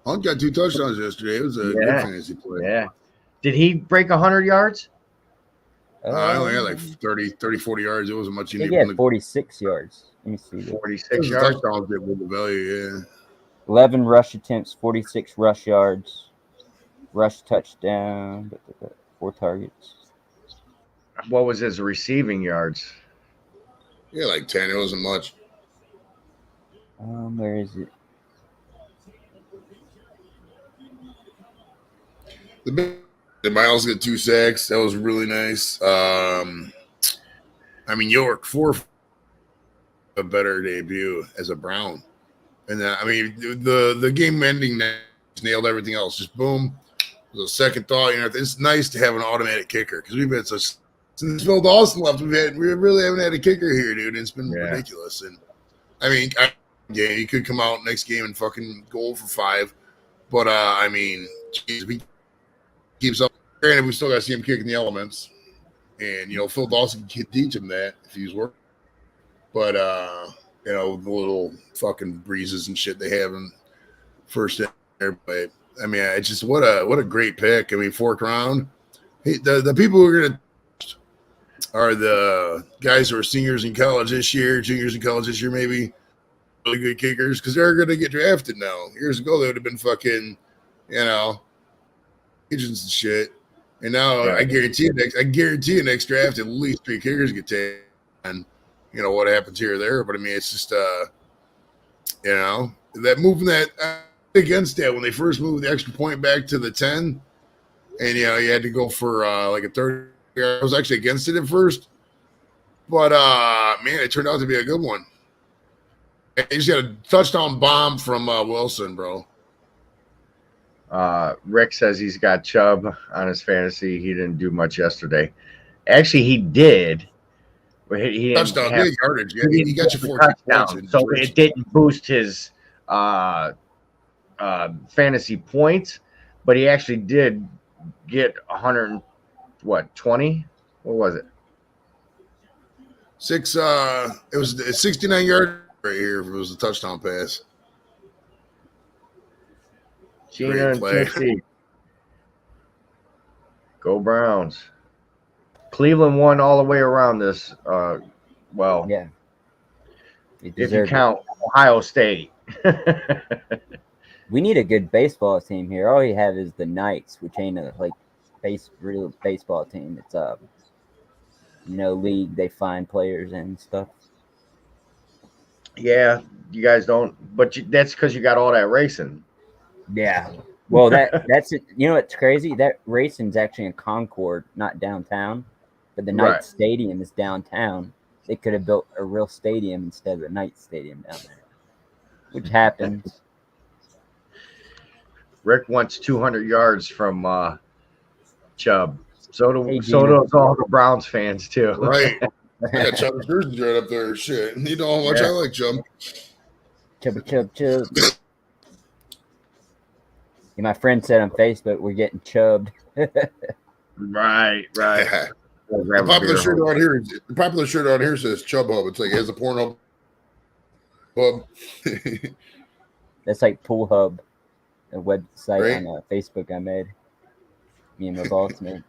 Hunt got 2 touchdowns yesterday. It was a good fantasy play. Yeah. Did he break 100 yards? I only had like 30, 40 yards. It wasn't much. I think he had 46 yards. Let me see. 46 yards. Touchdowns did with the value, yeah. 11 rush attempts, 46 rush yards, rush touchdown, 4 targets. What was his receiving yards? Yeah, like 10. It wasn't much. Where is it? The Miles got 2 sacks. That was really nice. I mean, York 4 a better debut as a Brown, and I mean the game ending nailed everything else. Just boom. It was a second thought. It's nice to have an automatic kicker because we've had such since Phil Dawson left. We really haven't had a kicker here, dude. It's been ridiculous. And I mean, he could come out next game and fucking go for 5. But I mean, geez, we keeps up. Granted, we still got to see him kicking the elements, and Phil Dawson can teach him that if he's working. But the little fucking breezes and shit they have in first there. But I mean, it's just what a great pick. I mean, 4th round. Hey, the people who are gonna are the guys who are seniors in college this year, juniors in college this year, maybe really good kickers because they're gonna get drafted now. Years ago, they would have been fucking, agents and shit. And now I guarantee you next draft at least 3 kickers get taken. And what happens here or there. But I mean, it's just that moving that against that when they first moved the extra point back to the 10, and you had to go for like a 30. I was actually against it at first, but man, it turned out to be a good one. And he just got a touchdown bomb from Wilson, bro. Rick says he's got Chubb on his fantasy. He didn't do much yesterday. Actually, he did. But he touchdown, big yardage. Yeah, he got you 4 touchdowns. So it didn't boost his fantasy points, but he actually did get 20? What was it? 6. It was a 69 yard right here. If it was a touchdown pass. Gina and Tennessee. Go Browns. Cleveland won all the way around this. Yeah. If you count Ohio State. We need a good baseball team here. All we have is the Knights, which ain't a real baseball team. It's league they find players and stuff. Yeah, you guys don't, but that's because you got all that racing. Yeah. Well, that's it. What's crazy? That racing's actually in Concord, not downtown. But the Knights Stadium is downtown. They could have built a real stadium instead of the Knights Stadium down there, which happens. Rick wants 200 yards from Chubb. So does all the Browns fans too. Right. Yeah, Chubb's jerseys right up there. Shit. You know how much I like Chubb. Chubb. Yeah, my friend said on Facebook, we're getting chubbed. Right. Yeah. The popular shirt on here says Chubb Hub. It's like it has a porn hub. That's like Pool Hub, a website on Facebook I made. Me and my boss made.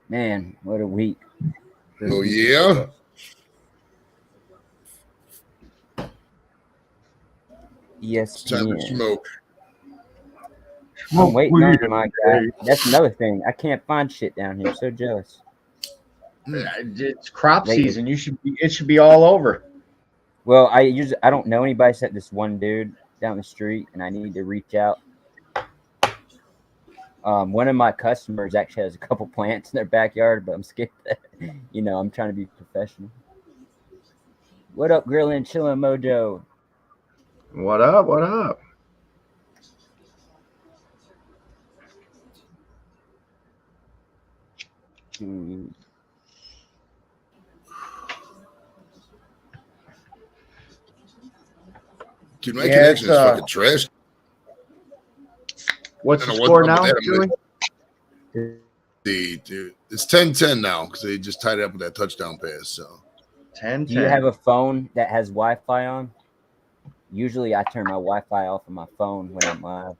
Man, what a week. Oh, yeah. Yes, time to smoke. I'm waiting on my guy. That's another thing. I can't find shit down here. So jealous. It's crop season. It should be all over. Well, I don't know anybody except this one dude down the street, and I need to reach out. One of my customers actually has a couple plants in their backyard, but I'm scared that I'm trying to be professional. What up, Grillin' Chillin' Mojo? What up? What up? Hmm. Dude, my Yeah, connection it's, is fucking trash. What's I the don't know score what's up now, with that. Joey? Dude, it's 10-10 now because they just tied it up with that touchdown pass. So 10-10. Do you have a phone that has Wi-Fi on? Usually, I turn my Wi-Fi off on my phone when I'm live.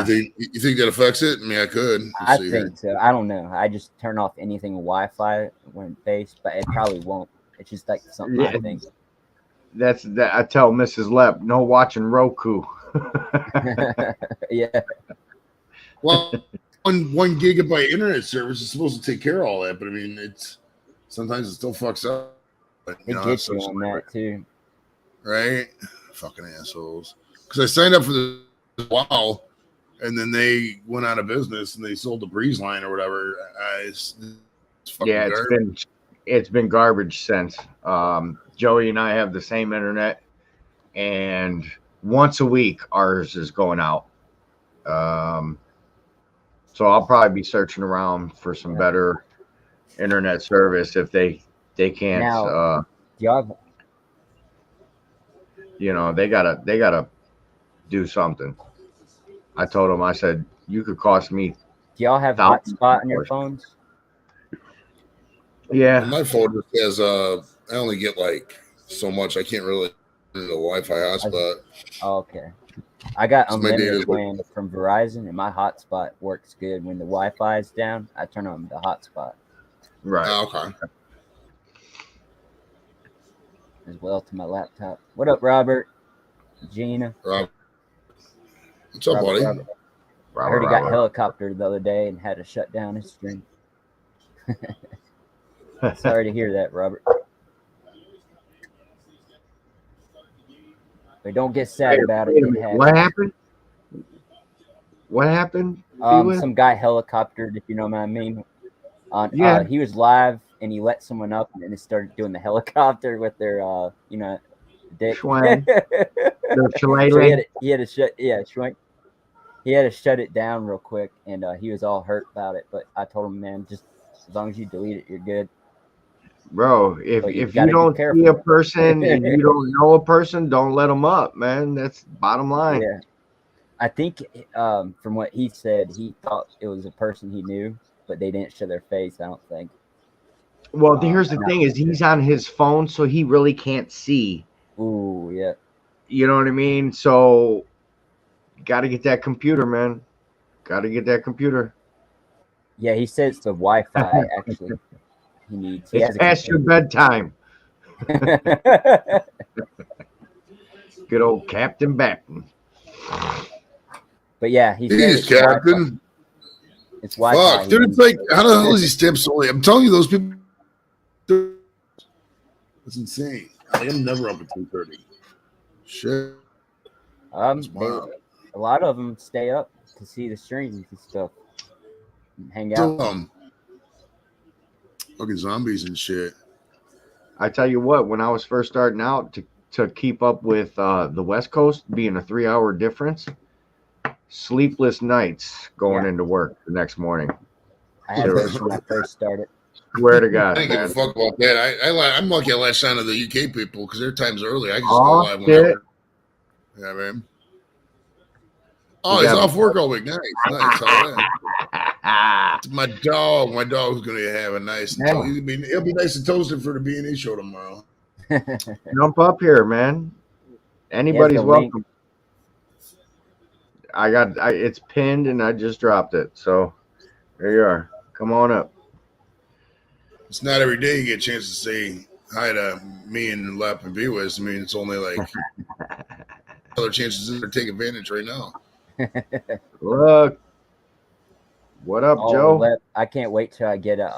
you think that affects it? I mean, I could. Let's I see think so. I don't know. I just turn off anything with Wi-Fi when based, but it probably won't. It's just like something I Yeah. think. That's that. I tell Mrs. Lepp, no watching Roku. Yeah. Well, one gigabyte internet service is supposed to take care of all that, but I mean, it's sometimes it still fucks up. But, It gets you on that too. right? Fucking assholes. Because I signed up for the WoW, and then they went out of business and they sold the Breeze line or whatever. It's fucking Yeah, garbage. it's been garbage since. Joey and I have the same internet, and once a week ours is going out. So I'll probably be searching around for some better internet service if they can't. Now, do y'all have, They gotta do something. I told them, I said, you could cost me. do y'all have Thousands hotspot on your dollars. phones? Yeah, My phone just has I only get like so much. I can't really do the Wi-Fi hotspot. Oh, okay. I got So my unlimited data- plan from Verizon, and my hotspot works good. When the Wi-Fi is down, I turn on the hotspot right. Okay. as well to my laptop. What up, Robert? Gina? Rob, what's up, Robert, buddy? Robert. I heard he got helicoptered the other day and had to shut down his stream. Sorry to hear that, Robert. But don't get sad about it. Wait a It minute, happened. what happened? What happened? Some guy helicoptered, if you know what I mean. Yeah. He was live and he let someone up and then they started doing the helicopter with their dick. Schwang. The So shillelagh. he had to shut Schwank. He had to shut it down real quick, and he was all hurt about it. But I told him, man, just as long as you delete it, you're good. Bro, if But you you gotta be don't careful. see a person and you don't know a person, don't let them up, man. That's bottom line. Yeah, I think from what he said, he thought it was a person he knew, but they didn't show their face. I don't think. Well, here's the I'm thing: not is he's on his phone, so he really can't see. Ooh, yeah. You know what I mean? So, got to get that computer, man. Got to get that computer. Yeah, he says the Wi-Fi actually he needs. He It's has a past your bedtime. Good old Captain Batten. But yeah, he says Jeez, it's Wi-Fi. Captain. It's Wi-Fi. Fuck, dude, it's like, how the hell is he step so late? I'm telling you, those people. That's insane. Like, I'm never up at 2:30. Shit. Wow. A lot of them stay up to see the streams and stuff, and hang out. So, fucking zombies and shit. I tell you what, when I was first starting out to keep up with the West Coast being a 3-hour difference, sleepless nights going into work the next morning. I had those when I first started. Swear to God, I didn't give a man. fuck about that. I'm lucky I latched on to the UK people because their time's early. I can just go Oh, live shit. whenever. Yeah, man. Oh, You he's got- off work all week. Nice. All right. My dog's gonna have a nice. Yeah. He'll be nice and toasted for the B&E show tomorrow. Jump up here, man. Anybody's the link. welcome. It's pinned and I just dropped it. So there you are. Come on up. It's not every day you get a chance to say hi to me and Lap and B-Wiz. I mean, it's only like other chances to take advantage right now. Look. What up, Joe? I can't wait till I get a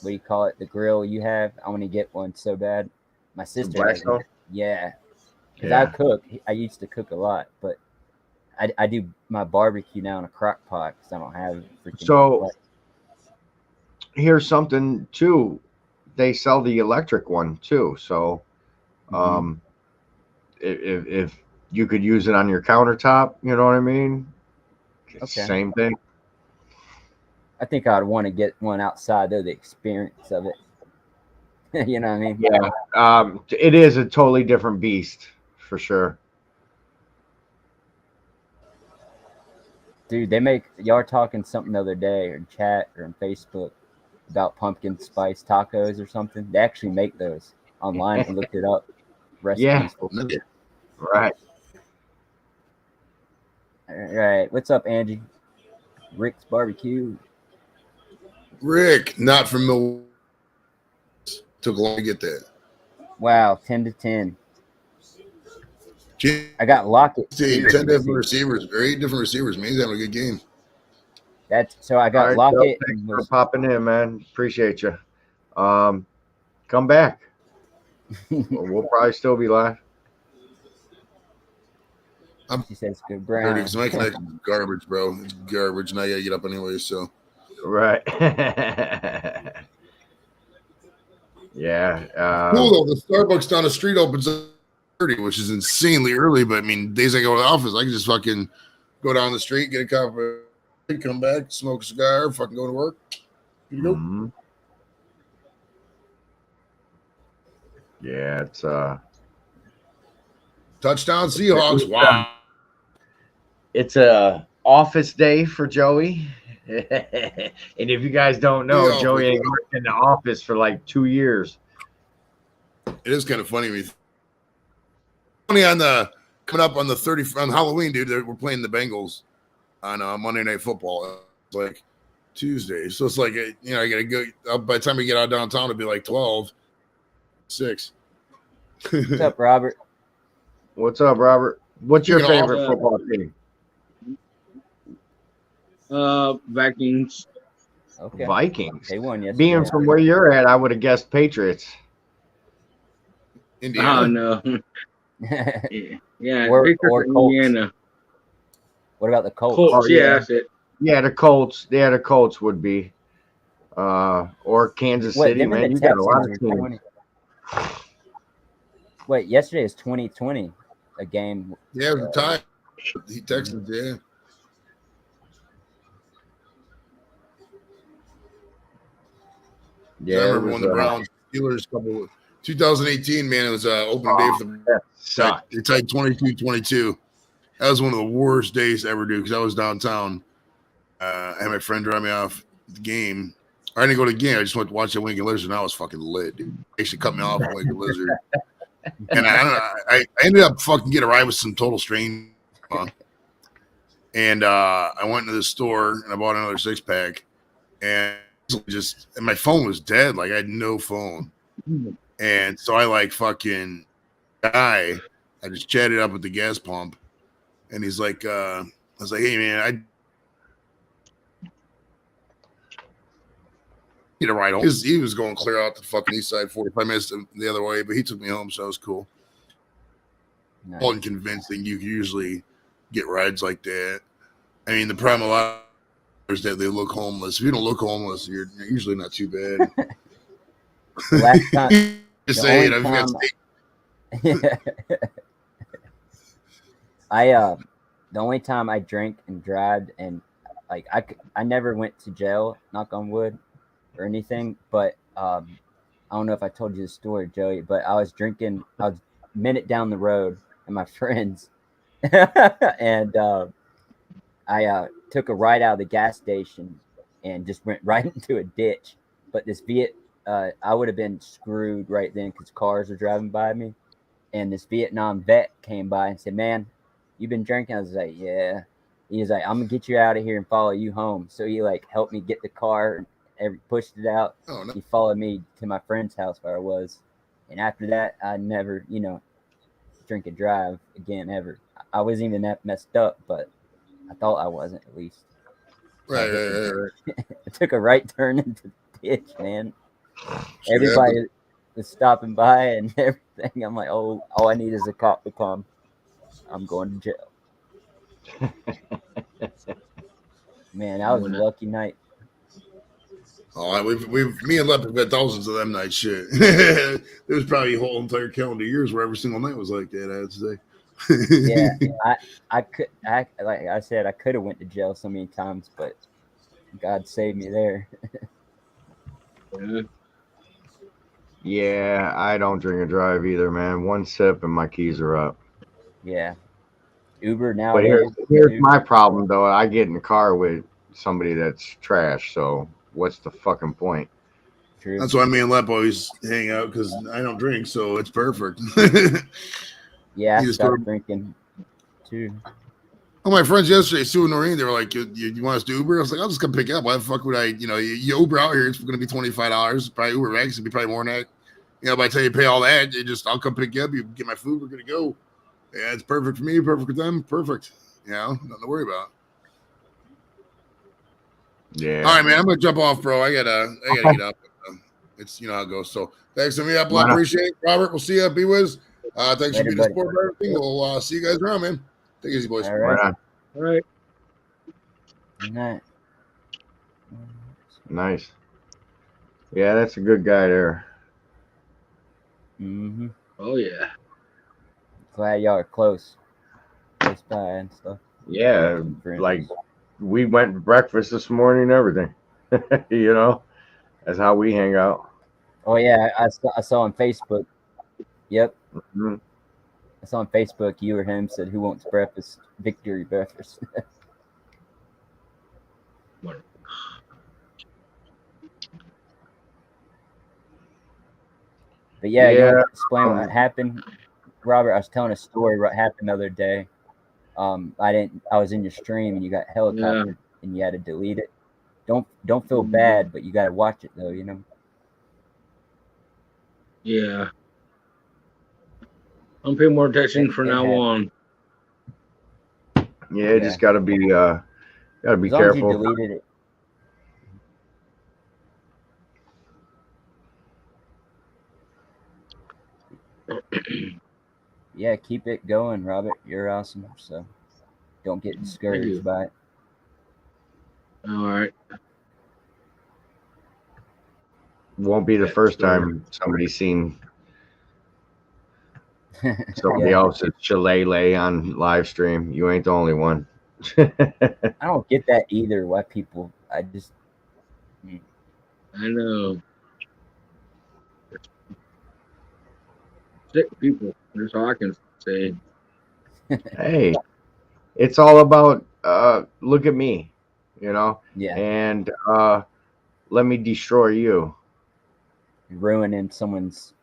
what do you call it? The grill you have. I want to get one so bad. My sister has Blackstone? one. Yeah. Because Yeah. I cook. I used to cook a lot, but I do my barbecue now in a crock pot because I don't have freaking. So here's something too. they sell the electric one too. So, Mhm. if you could use it on your countertop, you know what I mean? Okay. Same thing. I think I'd want to get one outside though, the experience of it. You know what I mean? Yeah. It is a totally different beast for sure. Dude, they make y'all were talking something the other day or in chat or on Facebook about pumpkin spice tacos or something. They actually make those online. I looked it up. Recipes for No. it. Right. All right. What's up, Angie? Rick's Barbecue. Rick, not from Milwaukee. Took long to get that. Wow, 10-10. Jay, I got Lockett. 10 different receivers, 8 different receivers. Man, he's having a good game. That's so I All got right, Lockett. Joe, thanks and for was, popping in, man. Appreciate you. Come back. We'll probably still be live. she says good Dirty, brown. because my connection is garbage, bro. It's garbage, and I gotta get up anyway. So Right. Yeah. cool though. The Starbucks down the street opens at 30, which is insanely early. But I mean, days I go to the office, I can just fucking go down the street, get a coffee, come back, smoke a cigar, fucking go to work. You know? Mhm. Yeah, it's Touchdown Seahawks! Wow. it's a office day for Joey. And if you guys don't know, Yeah. Joey ain't worked in the office for like 2 years. It is kind of funny. Funny on the coming up on the 30 on Halloween, dude. We're playing the Bengals on Monday Night Football. It's like Tuesday, so it's like I gotta go. By the time we get out downtown, it'll be like 12, 6. What's up, Robert? What's up, Robert? What's your Speaking of favorite office- football team? Vikings. Okay. Vikings. They won yesterday. Being from where you're at, I would have guessed Patriots. Indiana. Oh no. Yeah, Or Patriots Colts. in Indiana. What about the Colts? Colts, Oh, yeah, yeah. that's it. Yeah, the Colts. Yeah, the Colts would be. Or Kansas Wait, City, them and man. the You got a lot of Texans are teams. 20. Wait, yesterday is 2020. A game. Yeah, it was a tie. He Texans, yeah. Yeah, I it remember was, when the Browns Steelers 2018, man, it was opening day for the that sucked. They tied 22-22. That was one of the worst days to ever do because I was downtown. I had my friend drive me off the game. I didn't go to the game. I just went to watch the Winking Lizard, and I was fucking lit, dude. They actually cut me off at Winking Lizard. And I don't know. I ended up fucking getting a ride with some total strange. And I went into the store and I bought another 6-pack. And my phone was dead. Like I had no phone. And so I like fucking die. I just chatted up at the gas pump. And he's like, I was like, hey man, I need a ride home. He was going clear out the fucking east side, 45 minutes the other way, but he took me home, so that was cool. Nice. Wasn't convincing. You can usually get rides like that. I mean, the problem a lot is that they look homeless. If you don't look homeless, you're usually not too bad. Last time, Just the saying, only I've got the only time I drank and drive and like I never went to jail, knock on wood, or anything. But I don't know if I told you the story, Joey. But I was drinking. I was a minute down the road, and my friends, and I took a ride out of the gas station and just went right into a ditch. But this I would have been screwed right then because cars are driving by me. And this Vietnam vet came by and said, man, you been drinking? I was like, yeah. He was like, I'm going to get you out of here and follow you home. So he like helped me get the car and pushed it out. Oh, no. He followed me to my friend's house where I was. And after that, I never, drink and drive again ever. I wasn't even that messed up, but I thought I wasn't at least. Right. I took a right turn into the ditch, man. Everybody was stopping by and everything. I'm like, oh, all I need is a cop to come. I'm going to jail. Man, that was a lucky night. Oh, me and Lep have had thousands of them nights. Shit, there was probably a whole entire calendar years where every single night was like that. I had to say. Yeah, I could, like I said, I could have went to jail so many times, but God saved me there. Yeah. Yeah, I don't drink and drive either, man. One sip and my keys are up. Yeah, Uber But nowadays. here's dude, my problem though. I get in the car with somebody that's trash. So what's the fucking point? True. That's why me and Lep always hang out because I don't drink, so it's perfect. Yeah, I You just stopped go- drinking too. Oh, my friends yesterday, Sue and Noreen, they were like, you want us to Uber? I was like, I'll just come pick you up. Why the fuck would I, you Uber out here, it's going to be $25. Probably Uber back, it's going to be probably more than that. By the time you pay all that, I'll come pick you up. You get my food, we're going to go. Yeah, it's perfect for me, perfect for them, perfect. Nothing to worry about. Yeah. All right, man, I'm going to jump off, bro. I gotta get up. It's, how it goes. So thanks for me up. I appreciate it. Robert, we'll see you at B-Wiz. Thanks Later, for being a buddy. sport for everything. We'll see you guys around, man. Take it easy, boys. All right. Right on. All right. Good night. Nice. Yeah, that's a good guy there. Mm-hmm. Oh yeah. Glad y'all are close by and stuff. Yeah, Friends. like we went to breakfast this morning and everything. That's how we hang out. Oh yeah, I saw on Facebook. Yep, Mhm. I saw on Facebook you or him said who wants breakfast? Victory breakfast. But yeah, you want to explain what happened, Robert? I was telling a story what happened the other day. I was in your stream and you got helicoptered and you had to delete it. Don't feel bad, but you got to watch it though. Yeah. I'm paying more attention from now on. Yeah, you just gotta be As long as you careful. deleted it. Yeah, keep it going, Robert. You're awesome. So don't get discouraged by it. All right. Won't be the first time somebody's seen somebody else's shillelagh on live stream. You ain't the only one. I don't get that either. Why people? I know. Sick people. That's all I can say. Hey, it's all about look at me, Yeah. and let me destroy you. Ruining someone's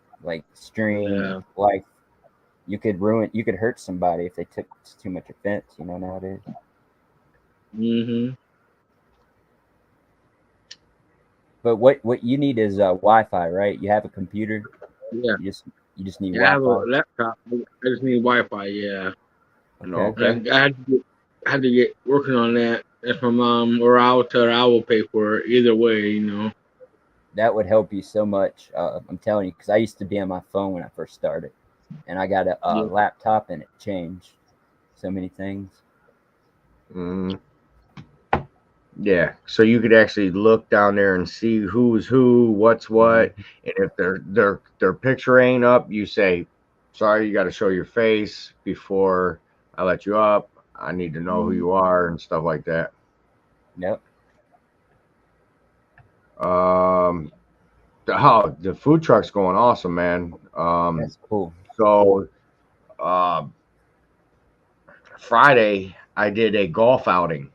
stream life. You could hurt somebody if they took too much offense, nowadays. Mm-hmm. But what you need is Wi-Fi, right? You have a computer. Yeah. You just need I Wi-Fi. have a laptop. I just need Wi-Fi. Yeah. Okay. I had to get working on that. That's my mom, or I will pay for it. Either way, That would help you so much. I'm telling you, because I used to be on my phone when I first started, and I got a laptop, and it changed so many things. Mm. Yeah, so you could actually look down there and see who's who, what's what, and if their picture ain't up, you say, "Sorry, you got to show your face before I let you up. I need to know who you are," and stuff like that. Yep. The food truck's going awesome, man. That's cool. So, Friday I did a golf outing,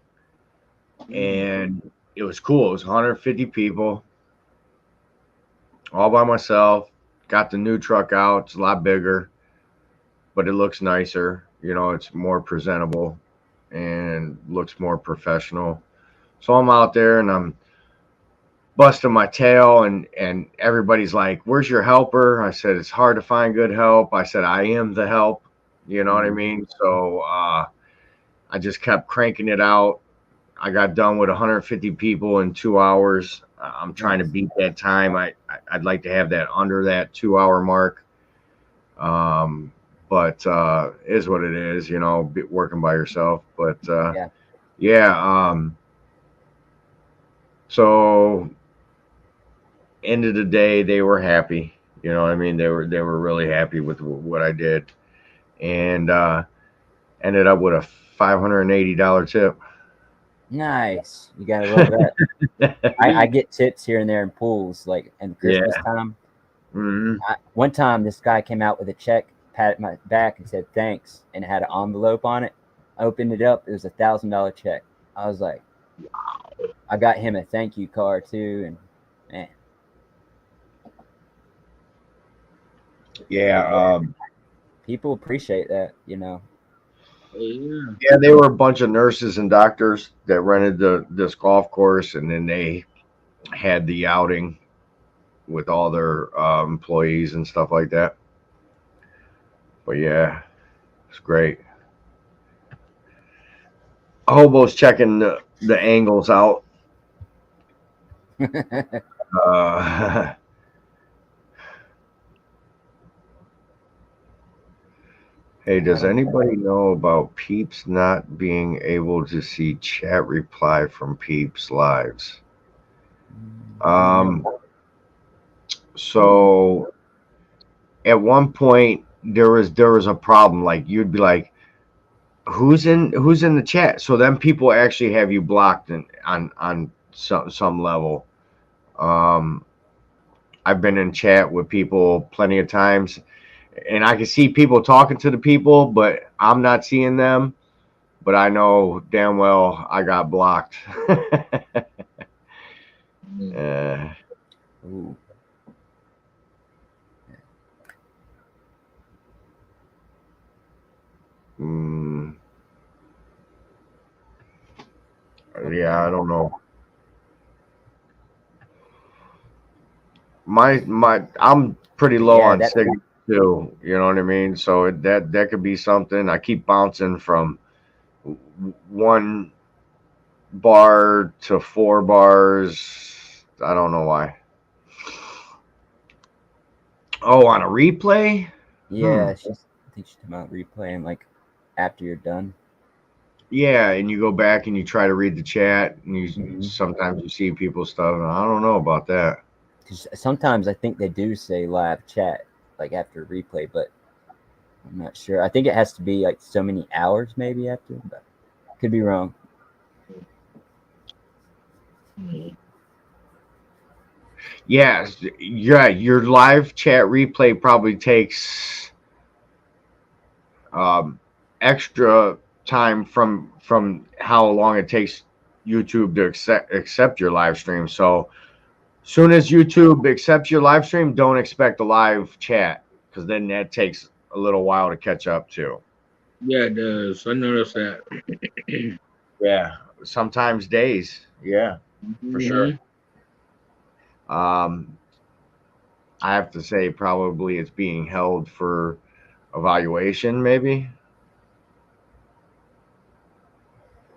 and it was cool. It was 150 people, all by myself. Got the new truck out. It's a lot bigger, but it looks nicer. It's more presentable and looks more professional. So I'm out there and I'm busting my tail, and everybody's like, "Where's your helper?" I said, "It's hard to find good help." I said, "I am the help." You know what I mean? So I just kept cranking it out. I got done with 150 people in 2 hours. I'm trying to beat that time. I'd like to have that under that 2 hour mark. But it is what it is, working by yourself. But yeah. So end of the day, they were happy. You know what I mean? They were really happy with what I did, and ended up with a $580 tip. Nice. You gotta love that. I get tips here and there in pools, like in Christmas time. Hmm. One time, this guy came out with a check, patted my back, and said thanks, and it had an envelope on it. I opened it up. It was $1,000 check. I was like, wow. I got him a thank you card too, and man, Yeah. people appreciate that, you know. Yeah. Yeah, they were a bunch of nurses and doctors that rented this golf course, and then they had the outing with all their employees and stuff like that. But yeah, it's great. Hobo's checking the angles out. Hey, does anybody know about Peeps not being able to see chat reply from Peeps lives? So at one point there was a problem. Like you'd be like, who's in the chat? So then people actually have you blocked on some level. I've been in chat with people plenty of times, and I can see people talking to the people, but I'm not seeing them. But I know damn well I got blocked. Ooh. Yeah, I don't know. I'm pretty low on signal too. You know what I mean? So that could be something. I keep bouncing from 1 bar to 4 bars. I don't know why. Oh, on a replay? Yeah, I think she's talking about replaying like after you're done. Yeah, and you go back and you try to read the chat, and you sometimes you see people's stuff. And I don't know about that. Because sometimes I think they do say live chat like after replay, but I'm not sure. I think it has to be like so many hours maybe after, but could be wrong. Yeah, your live chat replay probably takes extra time from how long it takes YouTube to accept your live stream. So soon as YouTube accepts your live stream, don't expect a live chat, because then that takes a little while to catch up to. Yeah, it does. I noticed that. Yeah, sometimes days. Yeah, for sure. I have to say probably it's being held for evaluation, maybe.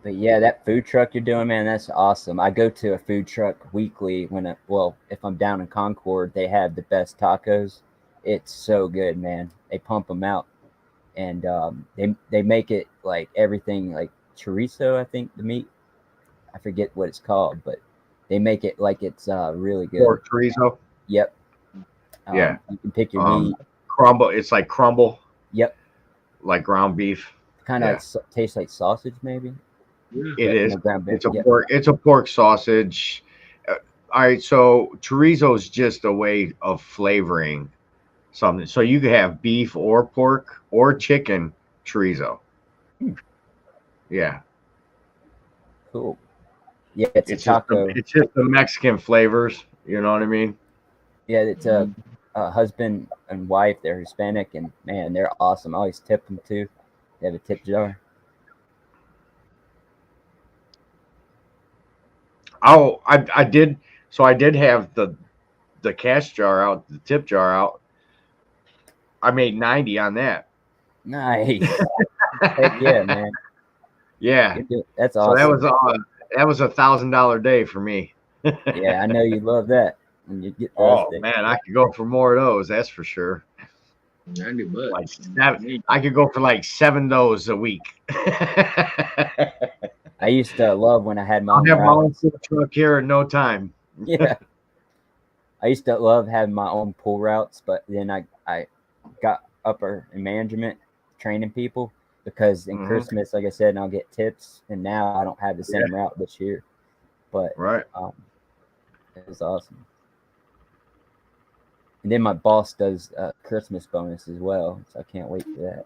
But yeah, that food truck you're doing, man, that's awesome. I go to a food truck weekly if I'm down in Concord, they have the best tacos. It's so good, man. They pump them out, and they make it like everything like chorizo. I think the meat. I forget what it's called, but they make it like it's really good. Pork chorizo. Yep. Yeah. You can pick your meat. Crumble. It's like crumble. Yep. Like ground beef. Kind of tastes like sausage, maybe. It is. It's a pork sausage. All right, so chorizo is just a way of flavoring something. So you could have beef or pork or chicken chorizo. Yeah. Cool. Yeah, it's a taco. It's just the Mexican flavors. You know what I mean? Yeah, it's a husband and wife. They're Hispanic, and man, they're awesome. I always tip them too. They have a tip jar. Oh, I did. So I did have the cash jar out, the tip jar out. I made 90 on that. Nice. Heck yeah, man. Yeah, that's awesome. So that was $1,000 day for me. Yeah, I know you love that. When you get man, I could go for more of those. That's for sure. $90. Like I could go for like 7 of those a week. I used to love when I had my own food truck here in no time. Yeah. I used to love having my own pool routes, but then I got upper in management training people because in Mhm. Christmas, like I said, I'll get tips, and now I don't have the same route this year. But Right. it was awesome. And then my boss does Christmas bonus as well, so I can't wait for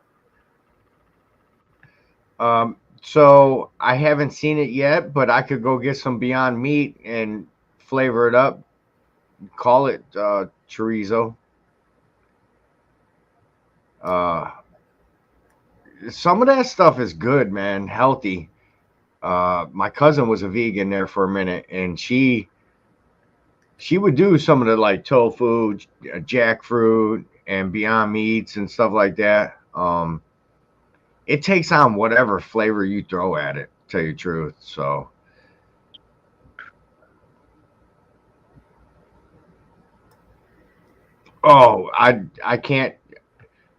that. So I haven't seen it yet, but I could go get some Beyond Meat and flavor it up. Call it chorizo. Some of that stuff is good, man. Healthy. My cousin was a vegan there for a minute, and she would do some of the like tofu, jackfruit, and Beyond Meats and stuff like that. It takes on whatever flavor you throw at it. Tell you the truth. So. Oh, I can't.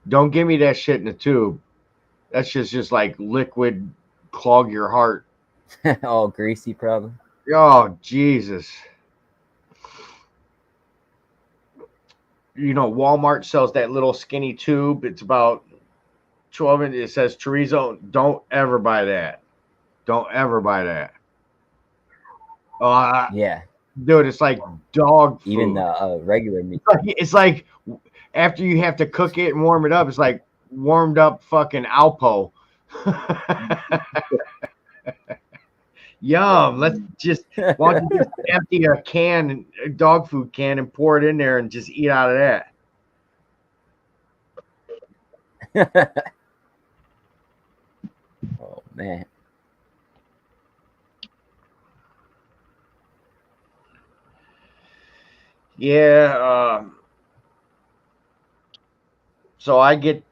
Don't give me that shit in the tube. That's just like liquid, clog your heart. All greasy, probably. Oh Jesus! You know, Walmart sells that little skinny tube. It's about 12 inches. It says chorizo. Don't ever buy that. Don't ever buy that. Yeah, Dude, it's like dog food. even the regular meat. It's like after you have to cook it and warm it up, it's like warmed up fucking Alpo. Yum. Let's just, why don't you just empty a can, a dog food can, and pour it in there and just eat out of that. Oh man. Yeah. So I get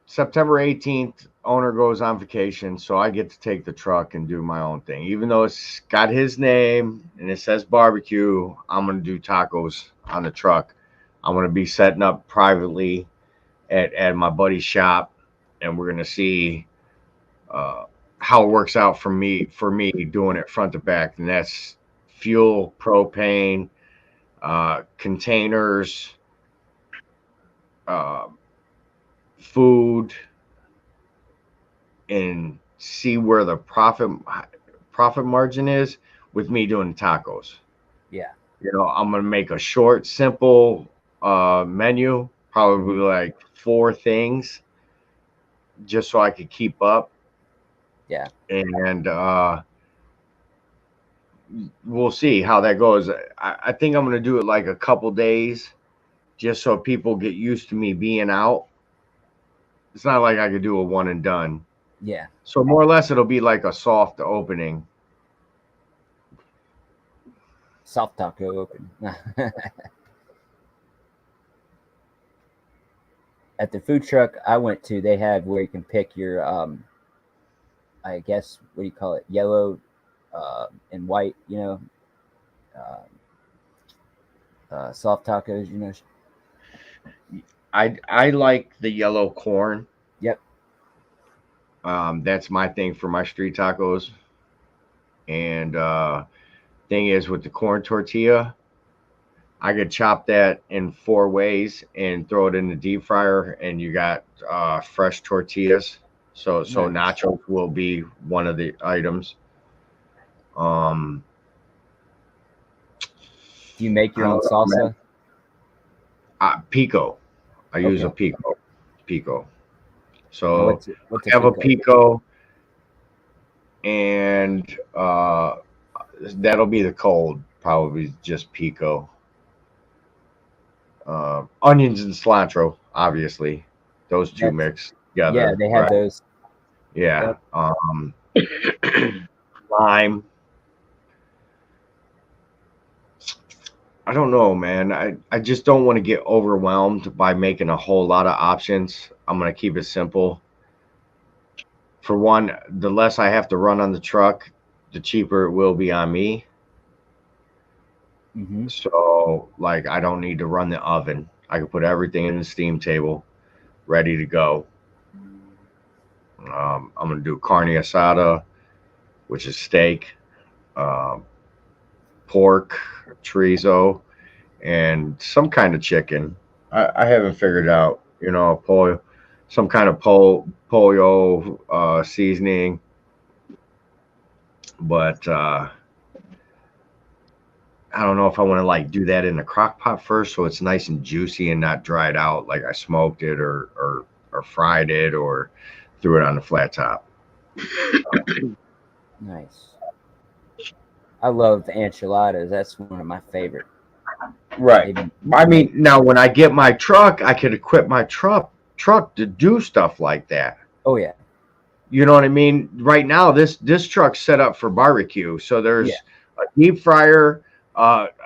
September 18th, owner goes on vacation, so I get to take the truck and do my own thing. Even though it's got his name and it says barbecue, I'm going to do tacos on the truck. I'm going to be setting up privately at my buddy's shop, and we're going to see how it works out for me doing it front to back. And that's fuel, propane, containers, food, and see where the profit margin is with me doing tacos. Yeah. You know, I'm gonna make a short, simple menu, probably like 4 things, just so I could keep up. Yeah. And we'll see how that goes. I think I'm gonna do it like a couple days, just so people get used to me being out. It's not like I could do a one and done. Yeah. So more or less, it'll be like a soft opening. Soft taco open. At the food truck I went to, they had where you can pick your I guess, what do you call it, yellow and white, you know, soft tacos, you know. I like the yellow corn. Yep. That's my thing for my street tacos. And thing is, with the corn tortilla, I could chop that in 4 ways and throw it in the deep fryer, and you got fresh tortillas. So Nice. nachos will be one of the items. Do you make your I own don't know, man. salsa? Pico. I use a Okay. pico. Now, So what's I a have a pico? pico, and that'll be the cold, probably just pico. Onions and cilantro, obviously, those two That's mix Yeah, together, they have right? those. Yeah. Yep. Lime. I don't know, man. I just don't want to get overwhelmed by making a whole lot of options. I'm gonna keep it simple. For one, the less I have to run on the truck, the cheaper it will be on me. Mm-hmm. So, like, I don't need to run the oven. I can put everything in the steam table, ready to go. I'm gonna do carne asada, which is steak, pork, chorizo, and some kind of chicken. I haven't figured out, pollo, some kind of pollo seasoning, but I don't know if I want to like do that in the crock pot first, so it's nice and juicy and not dried out like I smoked it or fried it or threw it on the flat top. Nice. I love enchiladas. That's one of my favorite. Right. Even I mean, now when I get my truck, I could equip my truck to do stuff like that. oh yeah, You know what I mean? Right now, this truck's set up for barbecue. So there's Yeah. a deep fryer,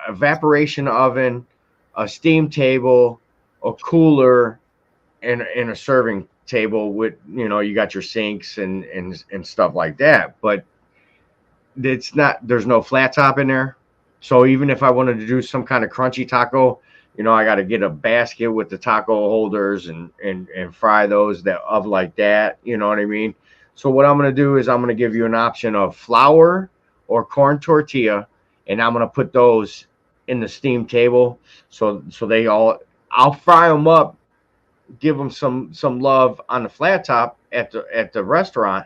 evaporation oven, a steam table, a cooler, and a serving table with you got your sinks and stuff like that. But it's not. There's no flat top in there. So even if I wanted to do some kind of crunchy taco, I got to get a basket with the taco holders and fry those that of like that. You know what I mean? So what I'm gonna do is I'm gonna give you an option of flour or corn tortilla, and I'm gonna put those in the steam table. So they all I'll fry them up, give them some love on the flat top at the restaurant.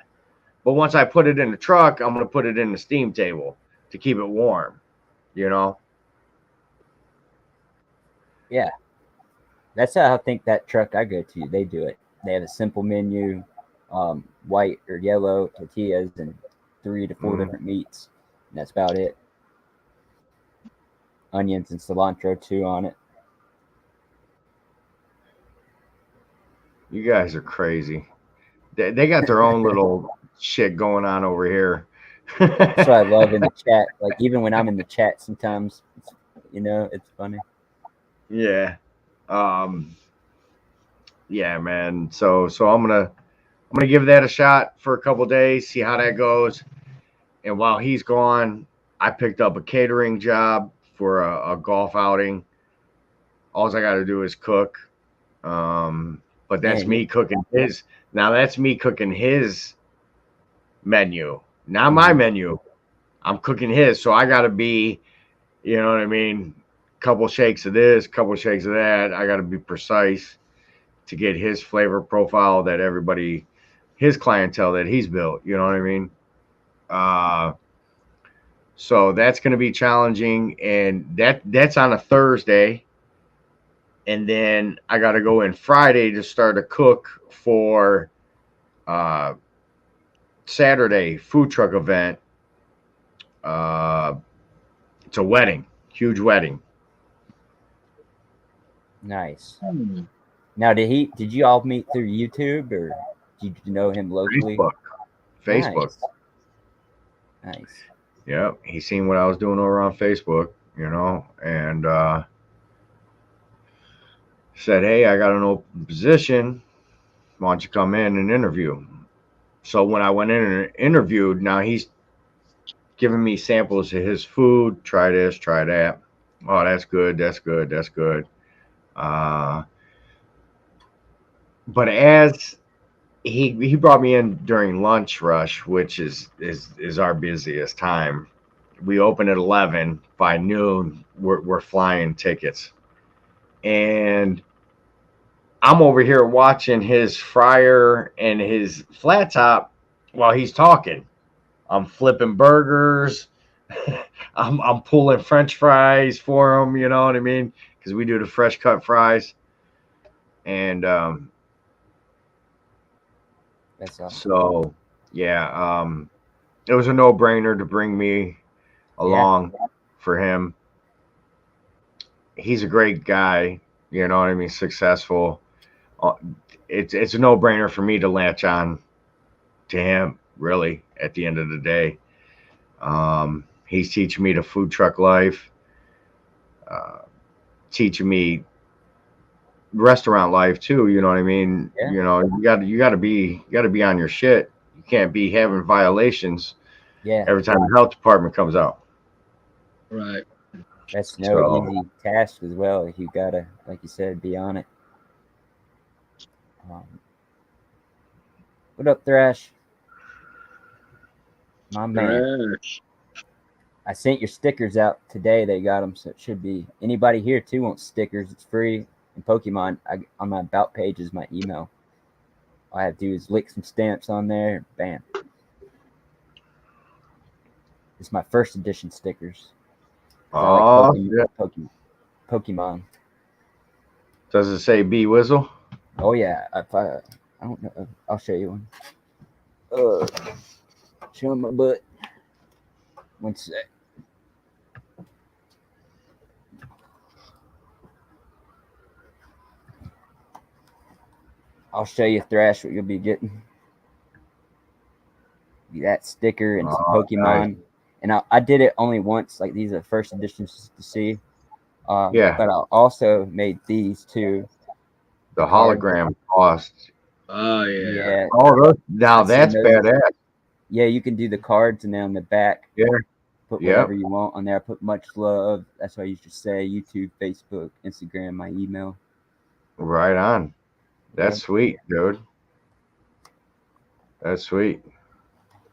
But once I put it in the truck, I'm gonna put it in the steam table to keep it warm. You know. yeah. That's how I think that truck I go to. They do it. They have a simple menu, white or yellow tortillas and 3 to 4 Mhm. different meats. And that's about it. Onions and cilantro too on it. You guys are crazy. They got their own little shit going on over here. That's what I love in the chat. Like even when I'm in the chat, sometimes it's funny. Yeah. Um, yeah, man. So I'm gonna give that a shot for a couple days, see how that goes. And while he's gone, I picked up a catering job for a golf outing. All I got to do is cook. But that's Man, me cooking his. Now that's me cooking his menu, not my Mhm. menu. I'm cooking his, so I got to be, you know what I mean. Couple shakes of this, couple shakes of that. I got to be precise to get his flavor profile that everybody, his clientele that he's built. You know what I mean? Uh, so that's going to be challenging, and that's on a Thursday, and then I got to go in Friday to start a cook for uh, Saturday food truck event. Uh, it's a wedding, huge wedding. Nice. Hmm. Now, did you all meet through YouTube or did you know him locally? Facebook, Facebook. Nice. Nice. Yep, he seen what I was doing over on Facebook, and said, "Hey, I got an open position. Why don't you come in and interview?" So when I went in and interviewed, now he's giving me samples of his food. Try this, try that. Oh, that's good. That's good. That's good. Uh, but as he brought me in during lunch rush, which is our busiest time. We open at 11. By noon, we're flying tickets, and I'm over here watching his fryer and his flat top while he's talking. I'm flipping burgers. I'm pulling French fries for him. You know what I mean? Because we do the fresh cut fries, and That's awesome. so yeah, it was a no brainer to bring me Yeah. along for him. He's a great guy. You know what I mean? Successful. Uh, it's a no brainer for me to latch on to him. Really, at the end of the day, he's teaching me the food truck life, uh, teaching me restaurant life too. You know what I mean? Yeah. You got to be on your shit. You can't be having violations Yeah. every time the health department comes out. Right. That's no So easy task as well. You gotta, like you said, be on it. What up, Thrash? My man. Right. I sent your stickers out today. They got them, so it should be anybody here too wants stickers. It's free. And Pokemon, on my about page is my email. All I have to do is lick some stamps on there. Bam. It's my first edition stickers. I like Pokemon. Does it say B Whistle? Oh yeah. I don't know. I'll show you one. Show my butt. One sec. I'll show you, Thrash, what you'll be getting. That sticker and some Pokemon. Nice. And I did it only once. Like, these are the first editions to see. Yeah. But I also made these too. The hologram cost. Oh, yeah. Yeah. Oh, now that's badass. Yeah, you can do the cards, and then on the back, yeah, put whatever you want on there. I put much love. That's what I used to say. YouTube, Facebook, Instagram, my email. Right on. That's sweet, dude. That's sweet.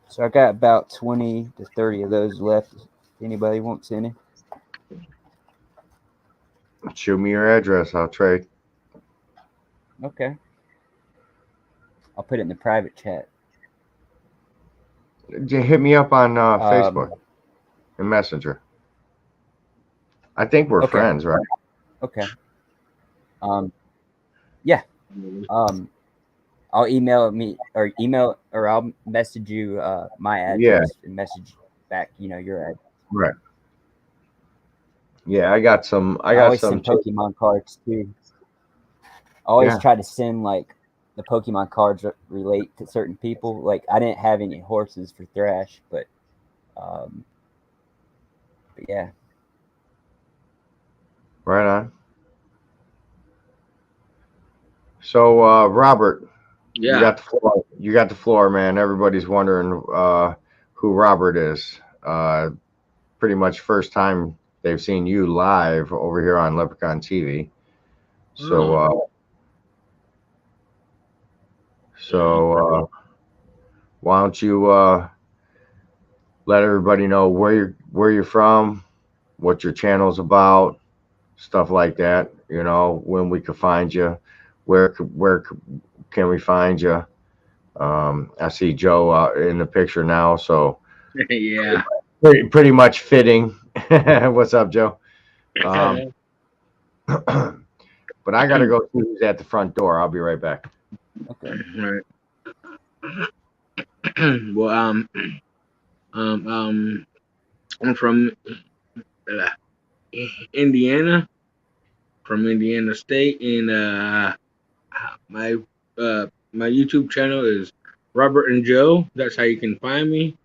So I got about 20 to 30 of those left. If anybody wants any? Shoot me your address. I'll trade. Okay. I'll put it in the private chat. Hit me up on Facebook and Messenger. I think we're friends, right? Okay. Yeah. I'll email or I'll message you my address and message back, your address. Right. Yeah, I got some. I always some send Pokemon cards too. I always try to send like the Pokemon cards relate to certain people. Like I didn't have any horses for Thrash, but yeah. Right on. So Robert, you got the floor. You got the floor, man. Everybody's wondering who Robert is. Pretty much first time they've seen you live over here on Leprechaun TV. So why don't you let everybody know where you're from, what your channel's about, stuff like that. When we could find you, where can we find you? I see Joe in the picture now, so yeah, pretty much fitting. What's up, Joe? But I gotta go see who's at the front door. I'll be right back. Okay. All right. Well, I'm from Indiana, from Indiana State, and my YouTube channel is Robert and Joe. That's how you can find me.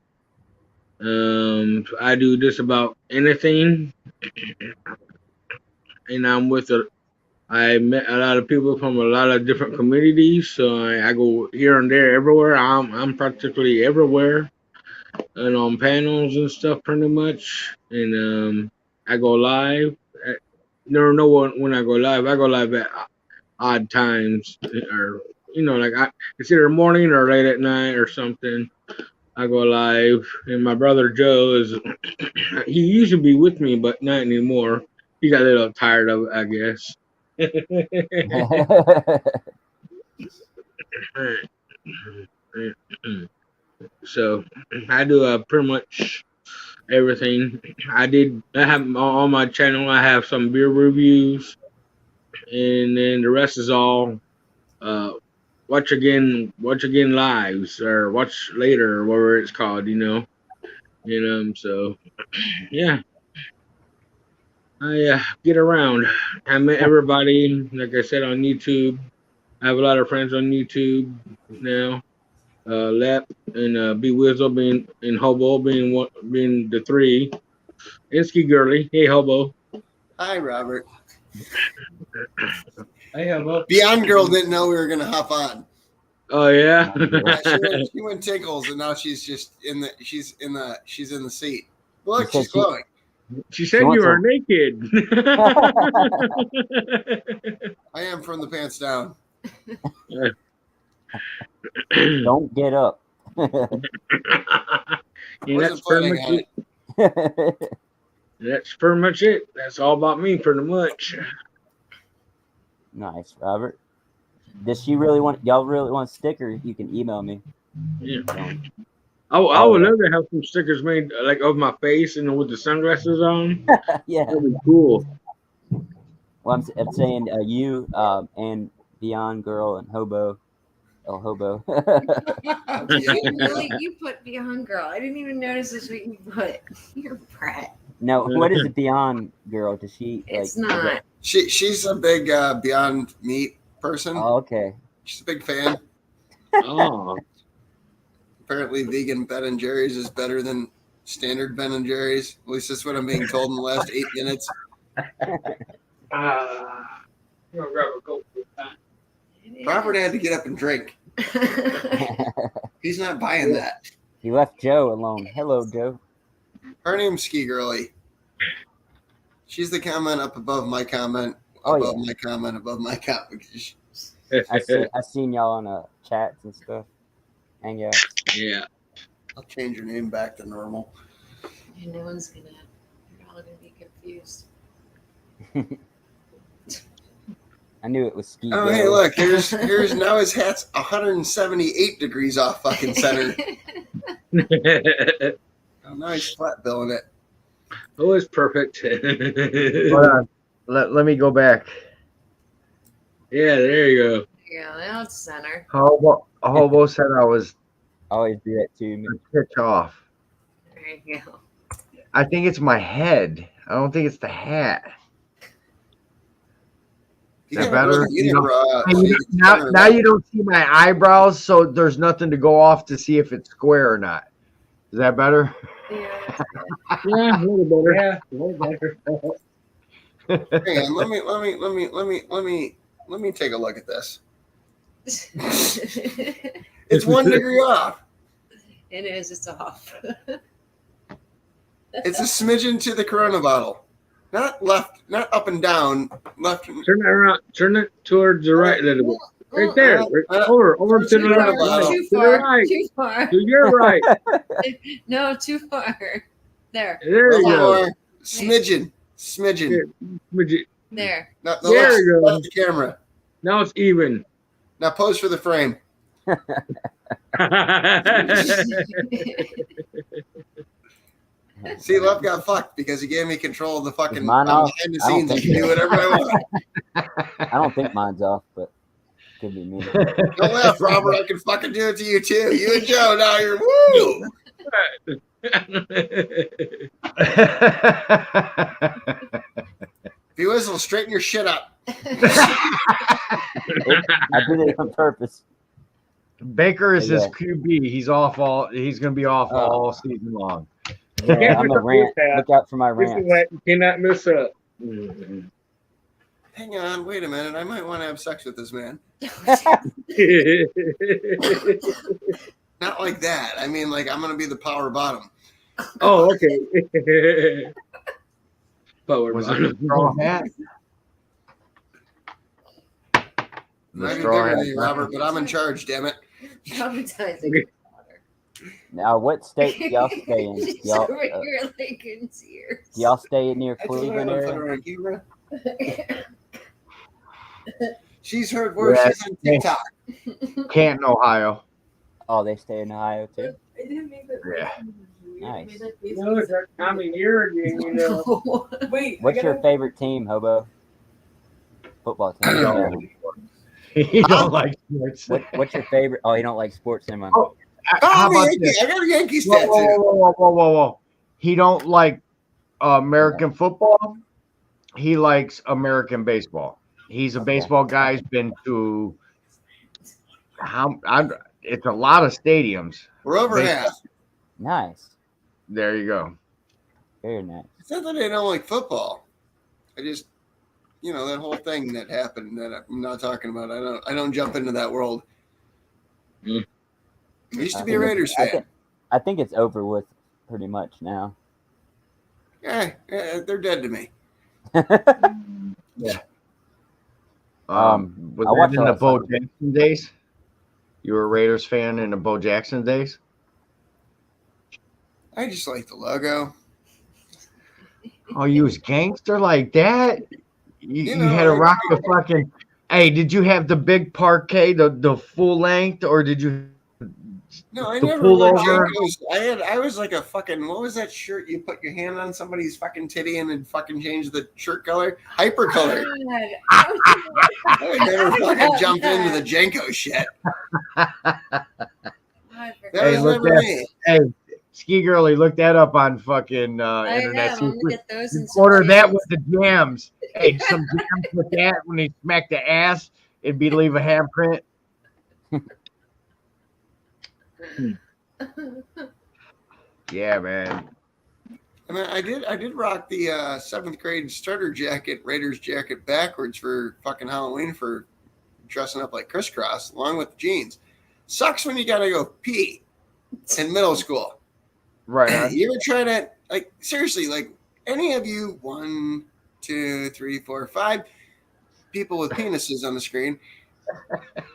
I do just about anything, and I met a lot of people from a lot of different communities, so I go here and there, everywhere. I'm practically everywhere, and on panels and stuff, pretty much. And I go live. I never know when I go live. I go live at odd times, or it's either morning or late at night or something. I go live, and my brother Joe he used to be with me, but not anymore. He got a little tired of it, I guess. So I do pretty much everything. I have on my channel. I have some beer reviews, and then the rest is all watch again lives, or watch later, or whatever it's called. So yeah. I get around. I met everybody, like I said, on YouTube. I have a lot of friends on YouTube now. Lep and B Wizzle being and Hobo being the three. And Ski Girly. Hey Hobo. Hi Robert. Hey Hobo. Beyond Girl didn't know we were gonna hop on. Oh yeah. She went tickles, and now she's just in the seat. Look, she's glowing. She said you were naked. I am from the pants down. Don't get up. Yeah, that's pretty much it. That's pretty much it. That's all about me, pretty much. Nice, Robert. Does she really want y'all really want a sticker? You can email me. Yeah. Don't. I would love to have some stickers made like of my face and with the sunglasses on. Yeah. That'd be cool. Well, I'm saying you and Beyond Girl and Hobo. Oh, Hobo. You put Beyond Girl. I didn't even notice this week you put. You're a brat. No, what is a Beyond Girl? Does she like? It's not. She's a big Beyond Meat person. Oh, okay. She's a big fan. Oh, Apparently, vegan Ben and Jerry's is better than standard Ben and Jerry's. At least that's what I'm being told in the last 8 minutes. I'm gonna grab a Coke. Robert had to get up and drink. He's not buying that. He left Joe alone. Hello, Joe. Her name's Ski Girly. She's the comment up above my comment. Oh, Above yeah. my comment. Above my comment. I seen y'all on chats and stuff. Hang out. Yeah. I'll change your name back to normal. And no one's gonna. You're all gonna be confused. I knew it was Ski. Oh, Girl. hey, look. Here's now his hat's 178 degrees off fucking center. Oh, now he's flat billing it. Oh, it's perfect. Hold on. Let me go back. Yeah, there you go. Yeah, now it's center. Hobo said I was Always do that to me. a pitch off. There you go. I think it's my head. I don't think it's the hat. You Is that gotta better? really either, Now you don't see my eyebrows, so there's nothing to go off to see if it's square or not. Is that better? Yeah. Yeah, a little better. Yeah, a little better. Hang on, let me take a look at this. It's 1 degree off. It is. It's off. It's a smidgen to the Corona bottle. Not left, not up and down. Left. Turn it around. Turn it towards the right a little bit. Right there. Right, over to the Too right. far, To Too the far. right. Too far. To your right. No, too far. There. There you go. More. Smidgen. There. Not the There left, you go. left the camera. Now it's even. Now pose for the frame. See, left got fucked because he gave me control of the fucking Is mine I'm off? behind the I don't scenes. I think can do whatever I want. I don't think mine's off, but could be me. Don't laugh, Robert. I can fucking do it to you too. You and Joe, now you're woo. If you whistle, straighten your shit up. I did it on purpose. Baker is his Yeah. QB. He's off all. He's going to be off all season long. Yeah, I'm a rant. Look out for my This is rant. what you cannot miss up. Hang on, wait a minute. I might want to have sex with this man. Not like that. I mean, like I'm gonna be the power bottom. Oh, okay. Power Was bottom. it a straw hat? Might be bigger than you, Robert, but I'm in charge. Damn it. Traumatizing. Now, what state do y'all stay in? She's Y'all, over here like in tears. do y'all stay near I told her I Cleveland would put area? her on camera. She's heard worse. Yeah. She's on TikTok. Canton, Ohio. Oh, they stay in Ohio too. Yeah. Nice. No, it's that time of year again, you know. Wait, What's your favorite team, Hobo? Football team. Yeah. He don't like sports. What's your favorite? Oh, you don't like sports anymore. Oh, Oh, How I'm a about Yankee. this? I got a Yankees Whoa, tattoo. whoa. He don't like American football. He likes American baseball. He's a Okay. baseball guy. He's been to it's a lot of stadiums. We're over Baseball. half. Nice. There you go. Very nice. It's not that I don't like football. I just, that whole thing that happened that I'm not talking about. I don't jump into that world. Mm. I used to I be a think Raiders it's- fan. I think it's over with pretty much now. Yeah, they're dead to me. Was I watched that in a the lot of Bo soccer. Jackson days? You were a Raiders fan in the Bo Jackson days? I just like the logo. Oh, you was gangster like that? You, You you know, had to like- rock the fucking. Hey, did you have the big parquet, the full length, or did you No, I the never wore pullover? JNCOs. I was like a fucking, what was that shirt? You put your hand on somebody's fucking titty and then fucking change the shirt color? Hyper color. I would never fucking jump into the Jenko shit. That Hey, was look never that- me. Hey, Ski Girly, look that up on fucking I internet. know. See I'm if gonna we get those and order that with the jams. Hey, some jams with that when they smack the ass, it'd be leave a handprint. Yeah, man. I mean, I did rock the 7th grade starter jacket, Raiders jacket backwards for fucking Halloween for dressing up like crisscross, along with the jeans. Sucks when you gotta go pee in middle school. Right on. You ever try to, like, seriously, like, any of you 1, 2, 3, 4, 5 people with penises on the screen,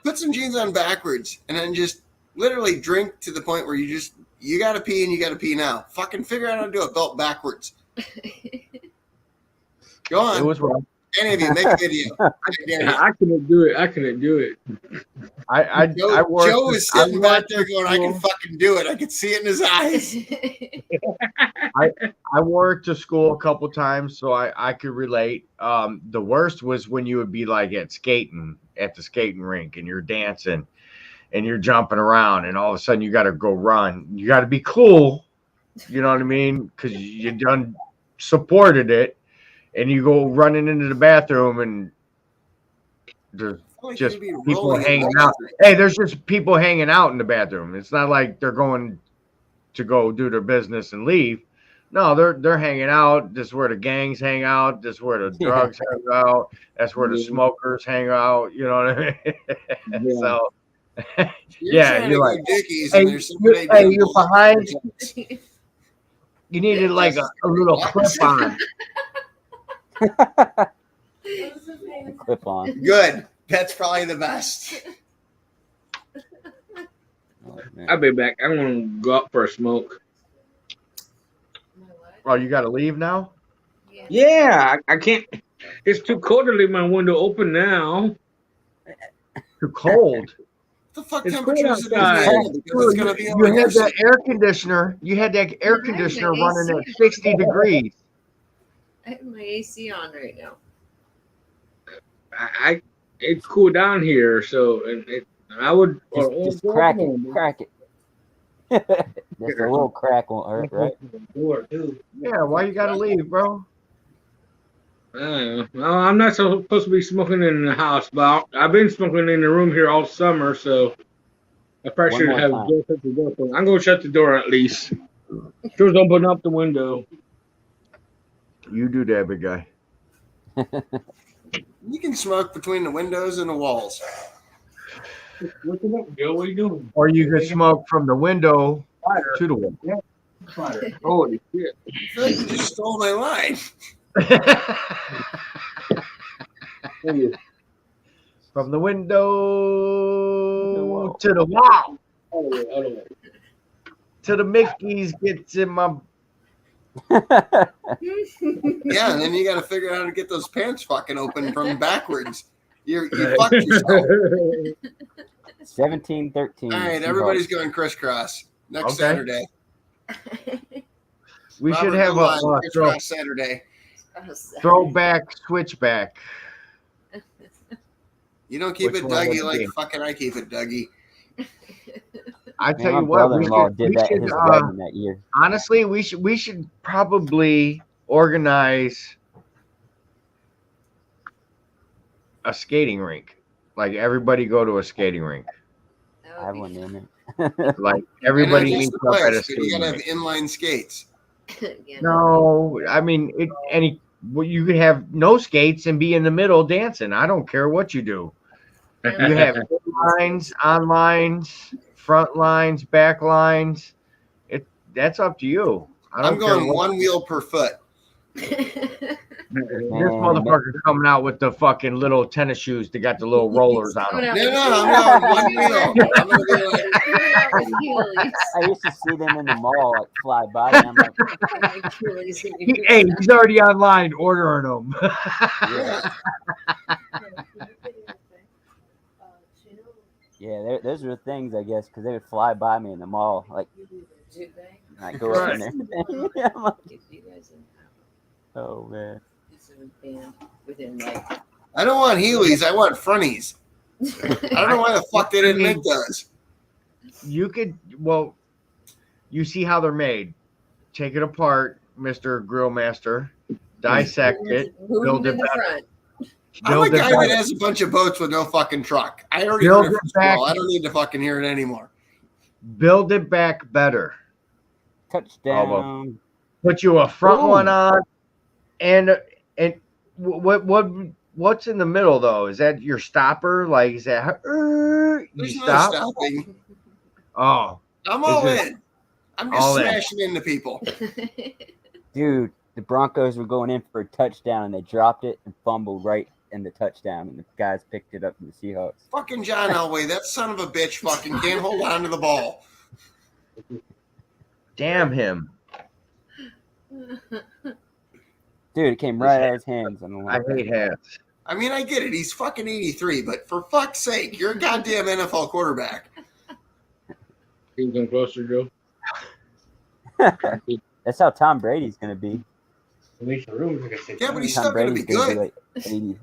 put some jeans on backwards and then just literally drink to the point where you gotta pee and you gotta pee now. Fucking figure out how to do a belt backwards. Go It on. was wrong. Any of you, make a video. I dare you. I couldn't do it. I couldn't do it. I Joe worked. was I sitting back worked there going, I can fucking do it. I could see it in his eyes. I worked to school a couple times, so I could relate. The worst was when you would be like at the skating rink, and you're dancing, and you're jumping around, and all of a sudden you got to go run. You got to be cool, you know what I mean? Because you done supported it, and you go running into the bathroom, and there's Like just they'd be people rolling in hanging the out. bathroom. Hey, there's just people hanging out in the bathroom. It's not like they're going to go do their business and leave. No, they're hanging out. This is where the gangs hang out. This is where the Yeah. drugs hang out. That's where the Yeah. smokers hang out. You know what I mean? Yeah. So You're Yeah, trying you're to like, go dickies hey, and there's somebody hey, doing you're block behind. jumps. you needed like a little clip on. Clip on. Good. That's probably the best. Oh, man. I'll be back. I'm gonna go out for a smoke. Oh, you got to leave now? Yeah, I can't. It's too cold to leave my window open now. Too cold. The fuck It's temperature cool is it in outside. Canada? Because it's gonna be You over had here. that air conditioner. You had that air Right, conditioner the running AC. at 60 degrees. I have my AC on right now. It's cool down here, so I would Just crack it. Crack it. Just a little crack won't hurt, right? Door too. Yeah, why you got to leave, bro? Well, I'm not supposed to be smoking in the house, but I've been smoking in the room here all summer, so I probably One should more have time. shut the door. I'm gonna shut the door at least. Just open up the window. You do that, big guy. You can smoke between the windows and the walls. What's up, Joe? What are you doing? Or you could smoke from the window to the wall. Holy shit! I feel like you just stole my line. From the window to the wall. To the Mickey's gets in my. Yeah, and then you got to figure out how to get those pants fucking open from backwards. You fucked yourself. 17-13. All right, everybody's going crisscross next Okay. Saturday. We should Robert have a Goodline, crisscross Saturday. throwback switchback. You don't keep Which it one would Dougie it like be? fucking I keep it Dougie. I Man, tell my you what, brother-in-law did that at his wedding that year. honestly, we should probably organize a skating rink. Like everybody go to a skating rink. I have one in it. Like everybody And meets that's up the at a place, but you skating gotta have rink. inline skates. No, I mean you could have no skates and be in the middle dancing. I don't care what you do. You have lines, on lines, front lines, back lines. That's up to you. I don't I'm care going what- one wheel per foot. motherfucker coming out with the fucking little tennis shoes that got the little rollers on them. No, I'm going one wheel. I'm gonna be like, I used to see them in the mall, like fly by, and I'm like, Hey, he's already online ordering them. yeah. yeah, those are the things, I guess, because they would fly by me in the mall, like, Did they? and I go up in there. Yeah, I'm like, If you guys in oh man, this is a band within like. I don't want Heelys. I want fronties. I don't know why the fuck they didn't make those. You could, well, you see how they're made. Take it apart, Mr. Grill Master. Dissect it. Move Build them it to the back. front. I'm Build a it guy that back. has a bunch of boats with no fucking truck. I already Build heard it it from back. school. I don't need to fucking hear it anymore. Build it back better. touchdown. Put you a front Ooh. one on, and what's in the middle though? Is that your stopper? Like is that you There's no stop? stopping. Oh, I'm all Is it in. I'm just all in? smashing into people. Dude, the Broncos were going in for a touchdown, and they dropped it and fumbled right in the touchdown, and the guys picked it up from the Seahawks. Fucking John Elway, that son of a bitch fucking can't hold on to the ball. damn him! Dude, it came right out of his hands. And I'm I like, hate hats. I mean, I get it. He's fucking 83, but for fuck's sake, you're a goddamn NFL quarterback. Can you come closer, Joe? that's how Tom Brady's going to be. Yeah, but he's Tom still going to be Brady's gonna good. like 80.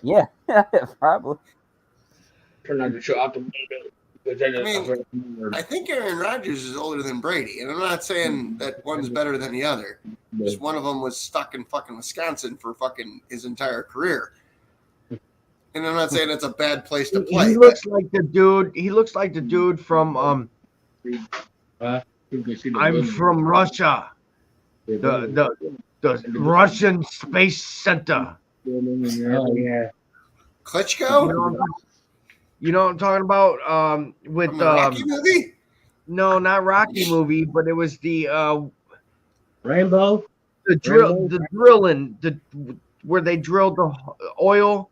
Yeah, probably. Turn on the show out the window. I think Aaron Rodgers is older than Brady, and I'm not saying that one's better than the other. Just one of them was stuck in fucking Wisconsin for fucking his entire career. And I'm not saying it's a bad place to play. He looks like the dude. He looks like the dude from You can see the I'm building. from Russia. The Russian Space Center. Oh yeah. Klitschko You know what I'm talking about? With from the Rocky movie? no, not Rocky movie, but it was the Rainbow. drilling where they drilled the oil.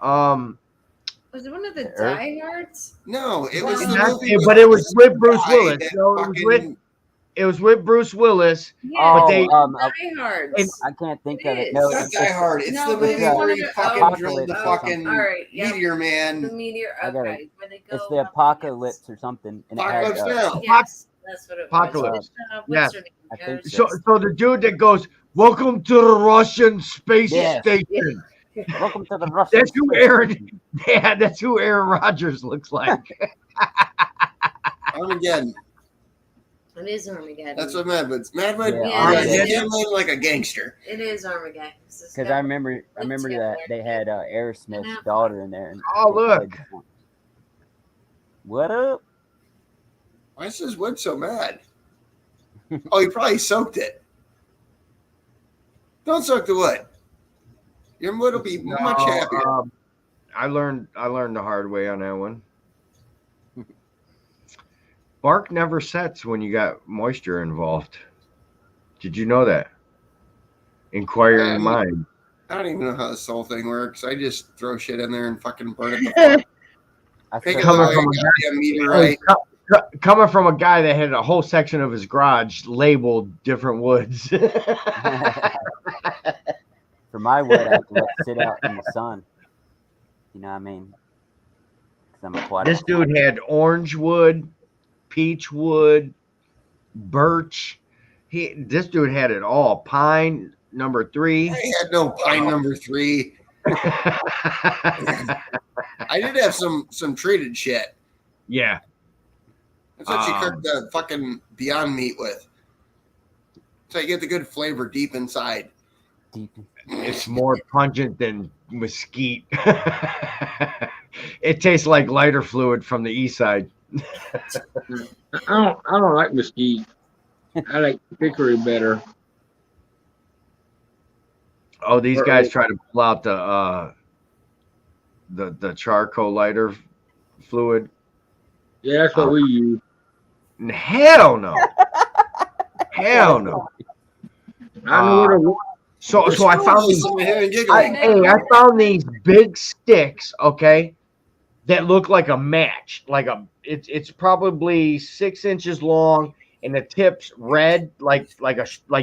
Was it one of the Earth? Die Hards? No, it was the Not- movie but it was with Bruce guy Willis. that No, fucking- it was with Bruce Willis. Yeah, But they- Die Hards. and- I can't think It of it. is. No, It's not it's Die just- Hard. It's No, the but movie it's where one he of the- fucking oh, drilled the oh, fucking all right, yeah. meteor The man. meteor. I got Okay, it. where they go. It's the up Apocalypse or something. And Apocalypse it had, Now. Yes, that's what it Apocalypse. was. What's Yes. her name? I think So the dude that goes, "Welcome to the Russian space Yes. station." Welcome to the Russian. That's who Aaron. Yeah, that's who Aaron Rodgers looks like. Armageddon. It is Armageddon. That's what Madwood's. Madwood, Yeah, Armageddon. gambling like a gangster. It is Armageddon. Because I remember that they had Aerosmith's daughter in there. And Oh, they look. played- What up? Why is this wood so mad? Oh, he probably soaked it. Don't soak the wood. Your wood will be much No, happier. I learned the hard way on that one. Bark never sets when you got moisture involved. Did you know that? Inquiring mind. I don't even know how this whole thing works. I just throw shit in there and fucking burn it. The fuck. I Make it feel look Coming like from a goddamn meteorite. Coming from a guy that had a whole section of his garage labeled different woods. for my wood, I have to let it sit out in the sun. You know what I mean? 'Cause I'm aquatic. This dude had orange wood, peach wood, birch. This dude had it all. Pine number 3. I had no pine number 3. I did have some treated shit. Yeah. That's what you cook the fucking Beyond Meat with. So you get the good flavor deep inside. Deep. It's more pungent than mesquite. It tastes like lighter fluid from the east side. I don't like mesquite. I like hickory better. Oh, these guys try to pull out the charcoal lighter fluid. Yeah, that's what we use. Hell no. Hell no. I know what it was. So I found these. I found these big sticks. Okay, that look like a match. It's probably 6 inches long, and the tip's red, like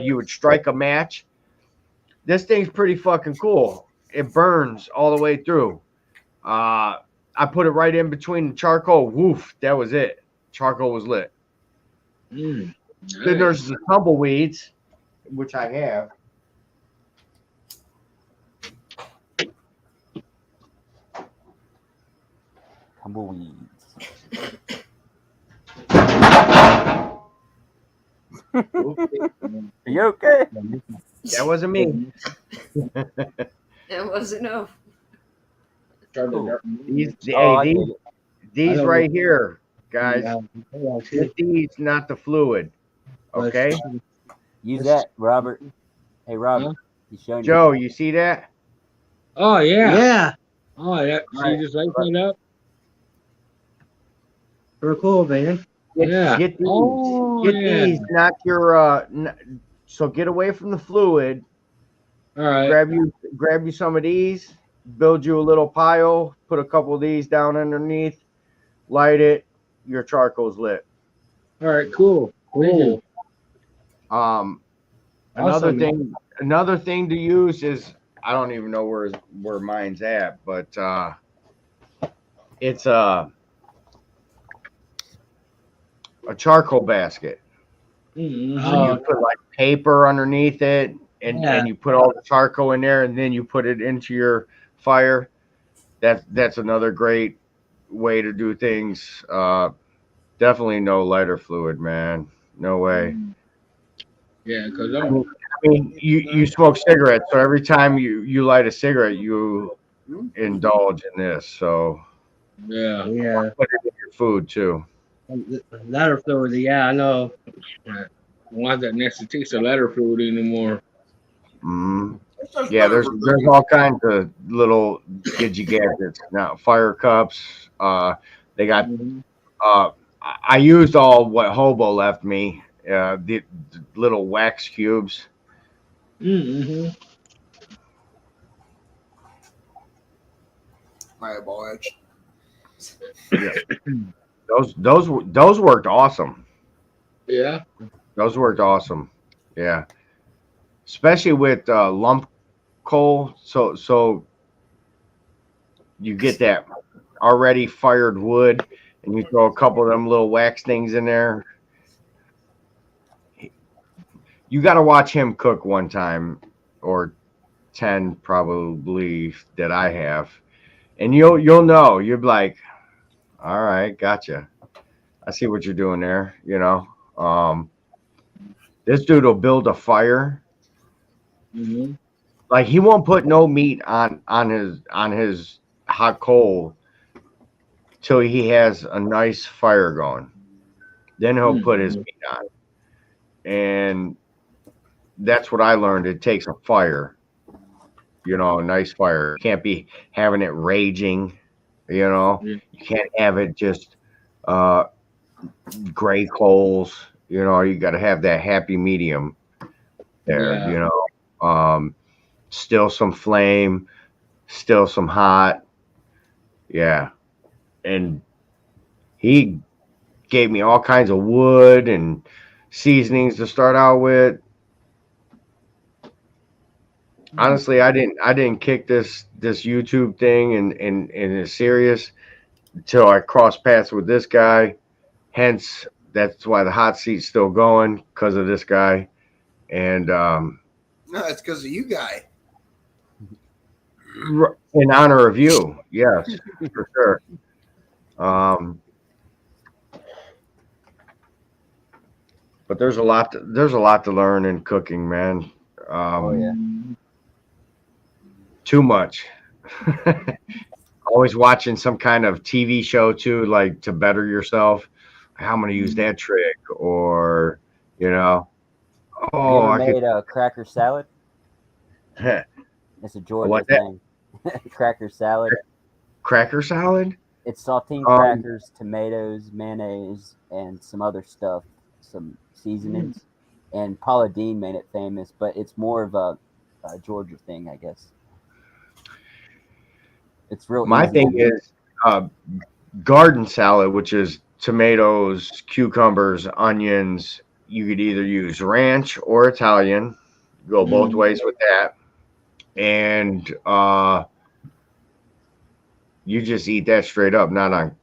you would strike a match. This thing's pretty fucking cool. It burns all the way through. I put it right in between the charcoal. Woof, that was it. Charcoal was lit. Mm. Then there's the tumbleweeds, which I have. Tumbleweeds. Are you okay? That wasn't me. That wasn't no. These, Oh, I hey, get it. these don't right here, guys. Yeah. Get these, not the fluid. Okay, Use that, Robert. Hey, Robert. Huh? He's showing Joe, you see that? Oh yeah. Yeah. Oh yeah. So you just light that up. Real cool, man. Yeah. Get these. Oh, Get yeah. these, not your. So get away from the fluid. All right. Grab you some of these. Build you a little pile. Put a couple of these down underneath. Light it. Your charcoal's lit. All right. Cool. Thank you. Another Awesome. thing to use is, I don't even know where mine's at, but it's a charcoal basket. Mhm. So you put like paper underneath it, and you put all the charcoal in there, and then you put it into your fire. That's another great way to do things. Definitely no lighter fluid, man. No way. Yeah, because I mean, you smoke cigarettes, so every time you light a cigarette, you indulge in this. So yeah. Yeah. put it in your food too. Ladder fluid. Yeah, I know. I don't want that nasty taste of lighter fluid anymore. Mm. Yeah, there's all kinds of little gidgy gadgets now. Fire cups. They got. I used all what Hobo left me. The little wax cubes. Mm-hmm. Fireball edge. Those worked awesome. Yeah. Those worked awesome. Yeah, especially with lump coal. So you get that already fired wood, and you throw a couple of them little wax things in there. You got to watch him cook one time, or 10 probably that I have, and you'll know. You'll be like, all right, gotcha. I see what you're doing there. This dude will build a fire. Mm-hmm. Like, he won't put no meat on his hot coal till he has a nice fire going. Then he'll put his meat on. And that's what I learned. It takes a fire, a nice fire. You can't be having it raging, You can't have it just gray coals. You got to have that happy medium there, still some flame, still some hot. Yeah. And he gave me all kinds of wood and seasonings to start out with. Honestly, I didn't kick this YouTube thing and is serious until I crossed paths with this guy. Hence, that's why the hot seat's still going, because of this guy. And No, it's because of you guy. in honor of you, yes, for sure. But there's a lot to learn in cooking, man. Oh yeah. Too much. Always watching some kind of TV show too, like to better yourself. How I'm gonna use that trick, or Have you ever made a cracker salad? It's a Georgia What's that? thing. Cracker salad. Cracker salad. It's saltine crackers, tomatoes, mayonnaise, and some other stuff, some seasonings. And Paula Deen made it famous, but it's more of a Georgia thing, I guess. It's real. My easy. thing is garden salad, which is tomatoes, cucumbers, onions. You could either use ranch or Italian. Go both ways with that. And you just eat that straight up, not on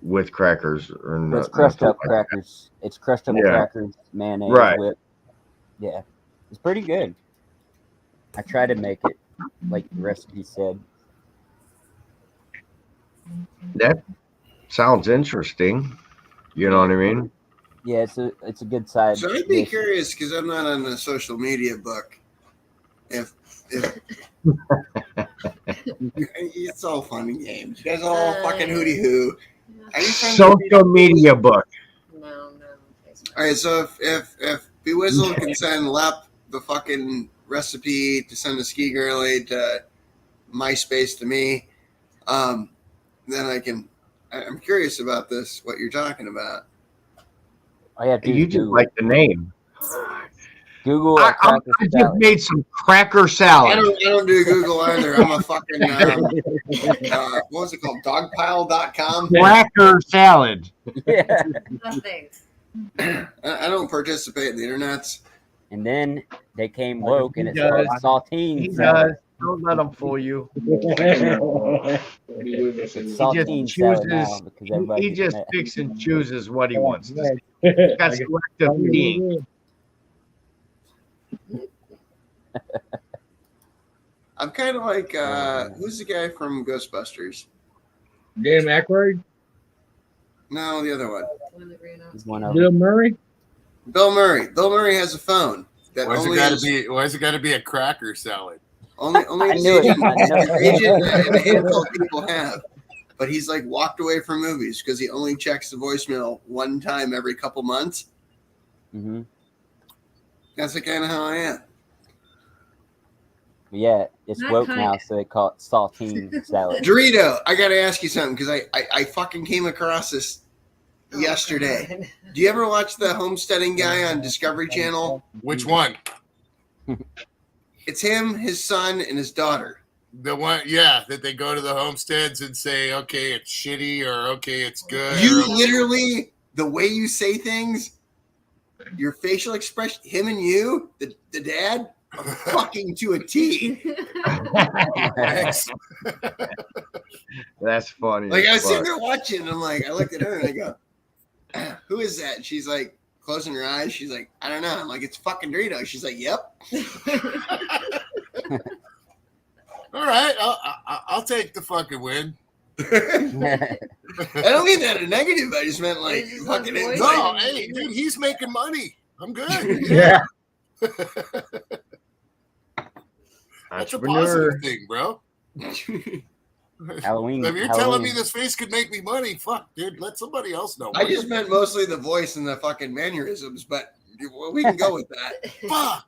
with crackers or But it's not. crushed up crackers. It's crushed up Yeah. crackers, mayonnaise, Right. whip. Yeah, it's pretty good. I try to make it like the recipe said. That sounds interesting. You know what I mean? Yeah, it's a good side. So I'd be dish. curious because I'm not on the social media book. If it's all fun and games, you guys all fucking hooty hoo. Are you friends with Social media book. No. All right, so if Bewizzle can send Lep the fucking recipe to send a ski girly to MySpace to me, then I can. I'm curious about this. What you're talking about? All you have to do You is just Google. like the name. Google I cracker just salad. made some cracker I salad. don't do Google either. I'm a fucking what was it called? Dogpile.com. Cracker salad. Yeah. Nothing. I don't participate in the internets. And then they came woke, and He it's called does. saltine He salad. does. Don't let him fool you. It's saltine salad now because everybody He gets just mad. picks and chooses what he wants to say. He's got selective eating. I'm kind of like who's the guy from Ghostbusters? Dan Aykroyd, No, the other one. One that ran out. He's one of Bill them. Murray. Bill Murray. Bill Murray has a phone that Why's it only got to is, be? Why's it got to be a cracker salad? only I his knew it. agent, I know his it. agent and a handful of people have. But he's like walked away from movies because he only checks the voicemail one time every couple months. Mm-hmm. That's the kind of how I am. Yeah, it's Not woke kinda. now, so they call it saltine salad. Dorito, I got to ask you something because I fucking came across this Oh, yesterday. God. Do you ever watch the homesteading guy on Discovery Channel? Which one? It's him, his son, and his daughter. The one, yeah, that they go to the homesteads and say, okay, it's shitty or okay, it's good. You or, literally, the way you say things, your facial expression, him and you, the dad, are fucking to a T. Thanks. That's funny. Like I as was sitting fuck. there watching, and I'm like, I looked at her and I go, "Who is that?" And she's like, closing her eyes. She's like, "I don't know." I'm like, "It's fucking Dorito." She's like, "Yep." All right, I'll take the fucking win. I don't mean that in a negative. I just meant like It's just fucking. the voice. No, hey, dude, he's making money. I'm good. Yeah. That's a Entrepreneur. positive thing, bro. Halloween. If you're Halloween. telling me this face could make me money, fuck, dude, let somebody else know. I just meant mostly the voice and the fucking mannerisms, but we can go with that. fuck.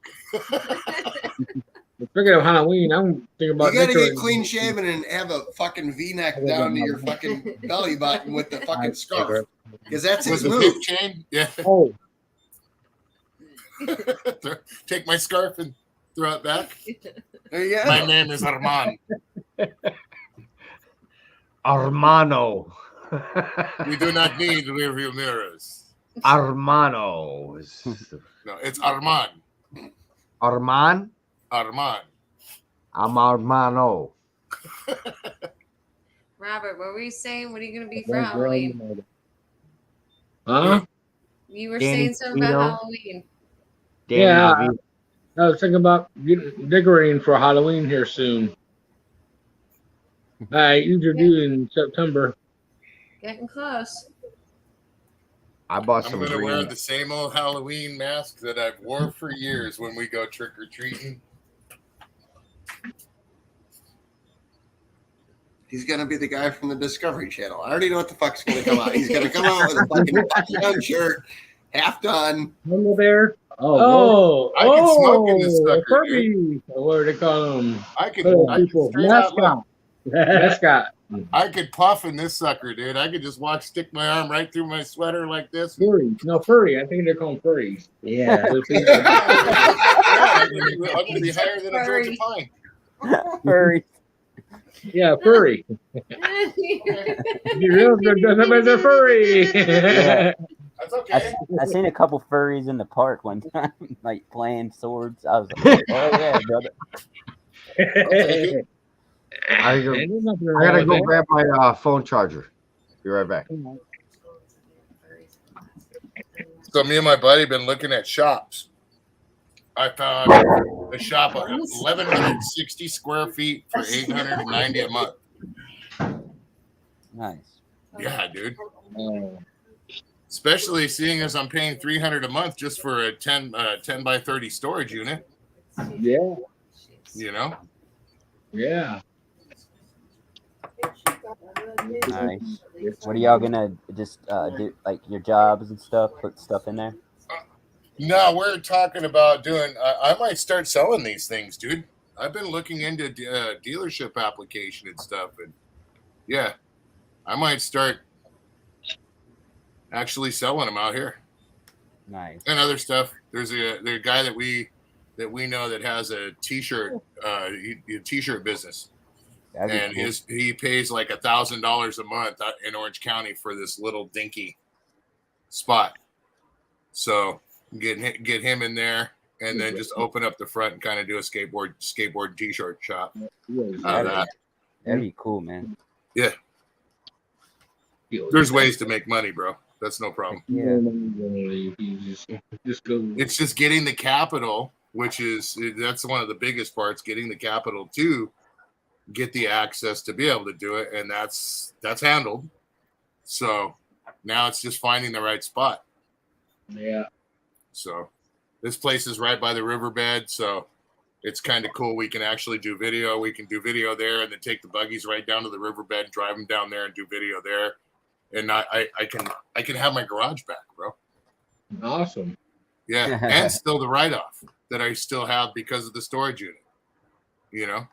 Speaking of Halloween, I'm thinking about You gotta decorating. get clean shaven and have a fucking V-neck down to your fucking belly button with the fucking scarf, because that's With his the move. pink chain, yeah. Oh, Take my scarf and throw it back. There you My go. name is Armand. Armano. We do not need rearview mirrors. Armano. No, it's Armand. Arman? Armand. I'm Armano. Robert, what were you saying? What are you going to be for Halloween? huh? You were Danny saying something about DeVito. Halloween. Danny Yeah. DeVito. I was thinking about decorating for Halloween here soon. I usually do in September. Getting close. I bought I'm some gonna wear green. the same old Halloween mask that I've worn for years when we go trick or treating. He's gonna be the guy from the Discovery Channel. I already know what the fuck's gonna come out. He's gonna come out with a fucking button-down shirt, half done. Lumber Bear. Oh, I can smoke in this sucker, Furby. What do they call them? I can Little straight out look. Mascot. Mascot. I could puff in this sucker, dude. I could just stick my arm right through my sweater like this. Furries. No, furry. I think they're called furries. Yeah. Those things Yeah, are- I'm gonna be higher than a Georgia pine. Furry. yeah, furry. You real good dress up as a furry. Yeah. That's okay. I seen a couple furries in the park one time, like playing swords. I was like, oh yeah, brother. I gotta And there's nothing I wrong gotta with go that. grab my phone charger. Be right back. So me and my buddy been looking at shops. I found a shop of 1,160 square feet for $890 a month. Nice. Yeah, dude. Oh, Especially seeing as I'm paying $300 a month just for a 10 by 30 storage unit. yeah, You know. yeah. Nice. What are y'all gonna just do, like your jobs and stuff? Put stuff in there. No, we're talking about doing. I might start selling these things, dude. I've been looking into dealership application and stuff, and yeah, I might start actually selling them out here Nice. and other stuff. There's a guy that we know that has a t-shirt t-shirt business, That'd be and cool. he pays like $1,000 a month in Orange County for this little dinky spot. So get him in there, and then just open up the front and kind of do a skateboard t-shirt shop out of that. That'd be cool, man. Yeah, there's ways to make money, bro. That's no problem. Yeah. Just go. It's just getting the capital, that's one of the biggest parts, getting the capital to get the access to be able to do it, and that's handled. So now it's just finding the right spot. Yeah. So this place is right by the riverbed, so it's kind of cool. We can actually do video. We can do video there, and then take the buggies right down to the riverbed, drive them down there, and do video there. And I can have my garage back, bro. Awesome. Yeah, and still the write-off that I still have because of the storage unit. You know,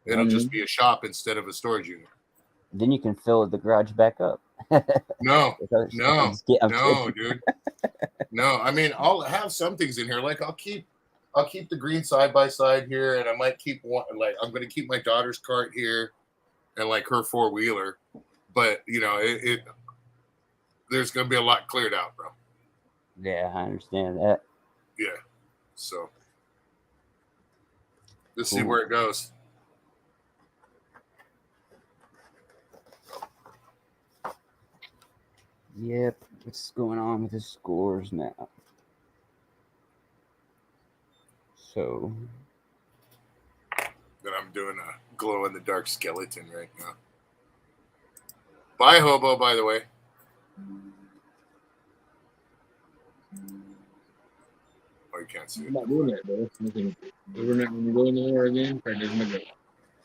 it'll just be a shop instead of a storage unit. Then you can fill the garage back up. No, I'm kidding. dude. No, I mean, I'll have some things in here. Like I'll keep the green side by side here, and I might keep one. Like I'm going to keep my daughter's cart here, and like her 4-wheeler. But you know, there's going to be a lot cleared out, bro. Yeah, I understand that. Yeah. So just see Cool. where it goes. Yep. What's going on with the scores now? So That I'm doing a glow in the dark skeleton right now. Bye, Hobo, by the way. Oh, you can't see I'm it. not doing that, bro. We're not going to go in there again. Or just make it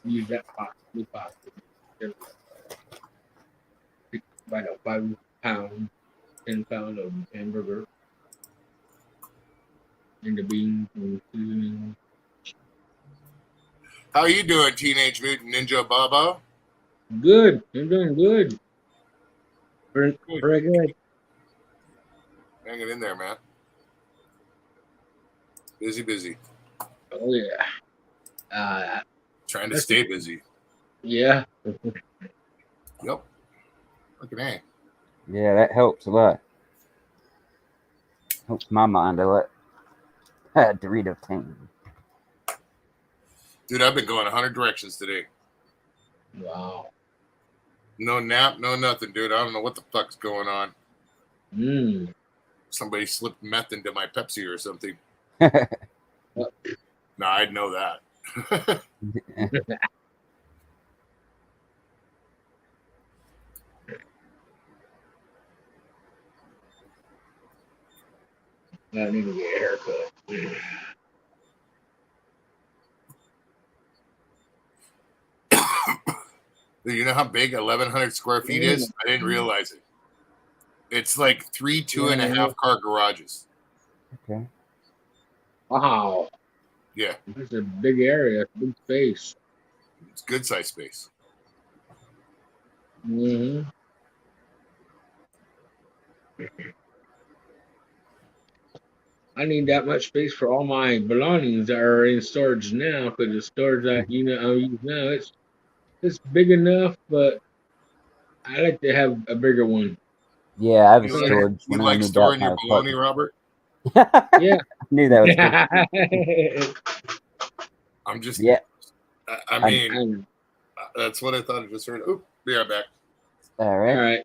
use that pot. New pot. Buy a 5 pound, 10 pound of hamburger. And the beans and seasoning. How you doing, Teenage Mutant Ninja Baba? Good. I'm doing good. Very good. Hanging in there, man. Busy. Oh yeah. Trying to stay busy. Yeah. Yep. Fucking A. yeah, that helps a lot. Helps my mind a lot. Dorito King. Dude, I've been going 100 directions today. Wow. No nap, no nothing, dude. I don't know what the fuck's going on. Mm. Somebody slipped meth into my Pepsi or something. No, I'd know that. I need to get a haircut. Dude, you know how big 1,100 square feet is? I didn't realize it. It's like 3 2.5 car garages. Okay. Wow. Yeah, That's a big area, big space. it's good size space. hmm I need that much space for all my belongings that are in storage now, because the storage that I use now, it's big enough, but I like to have a bigger one. Yeah, I have a You like storage you when I like moved out storing my your baloney, apartment. Robert? Yeah. I knew that was good. I'm just. Yeah. I mean, I'm- that's what I thought I just heard. Oop, be right back. All all right. right.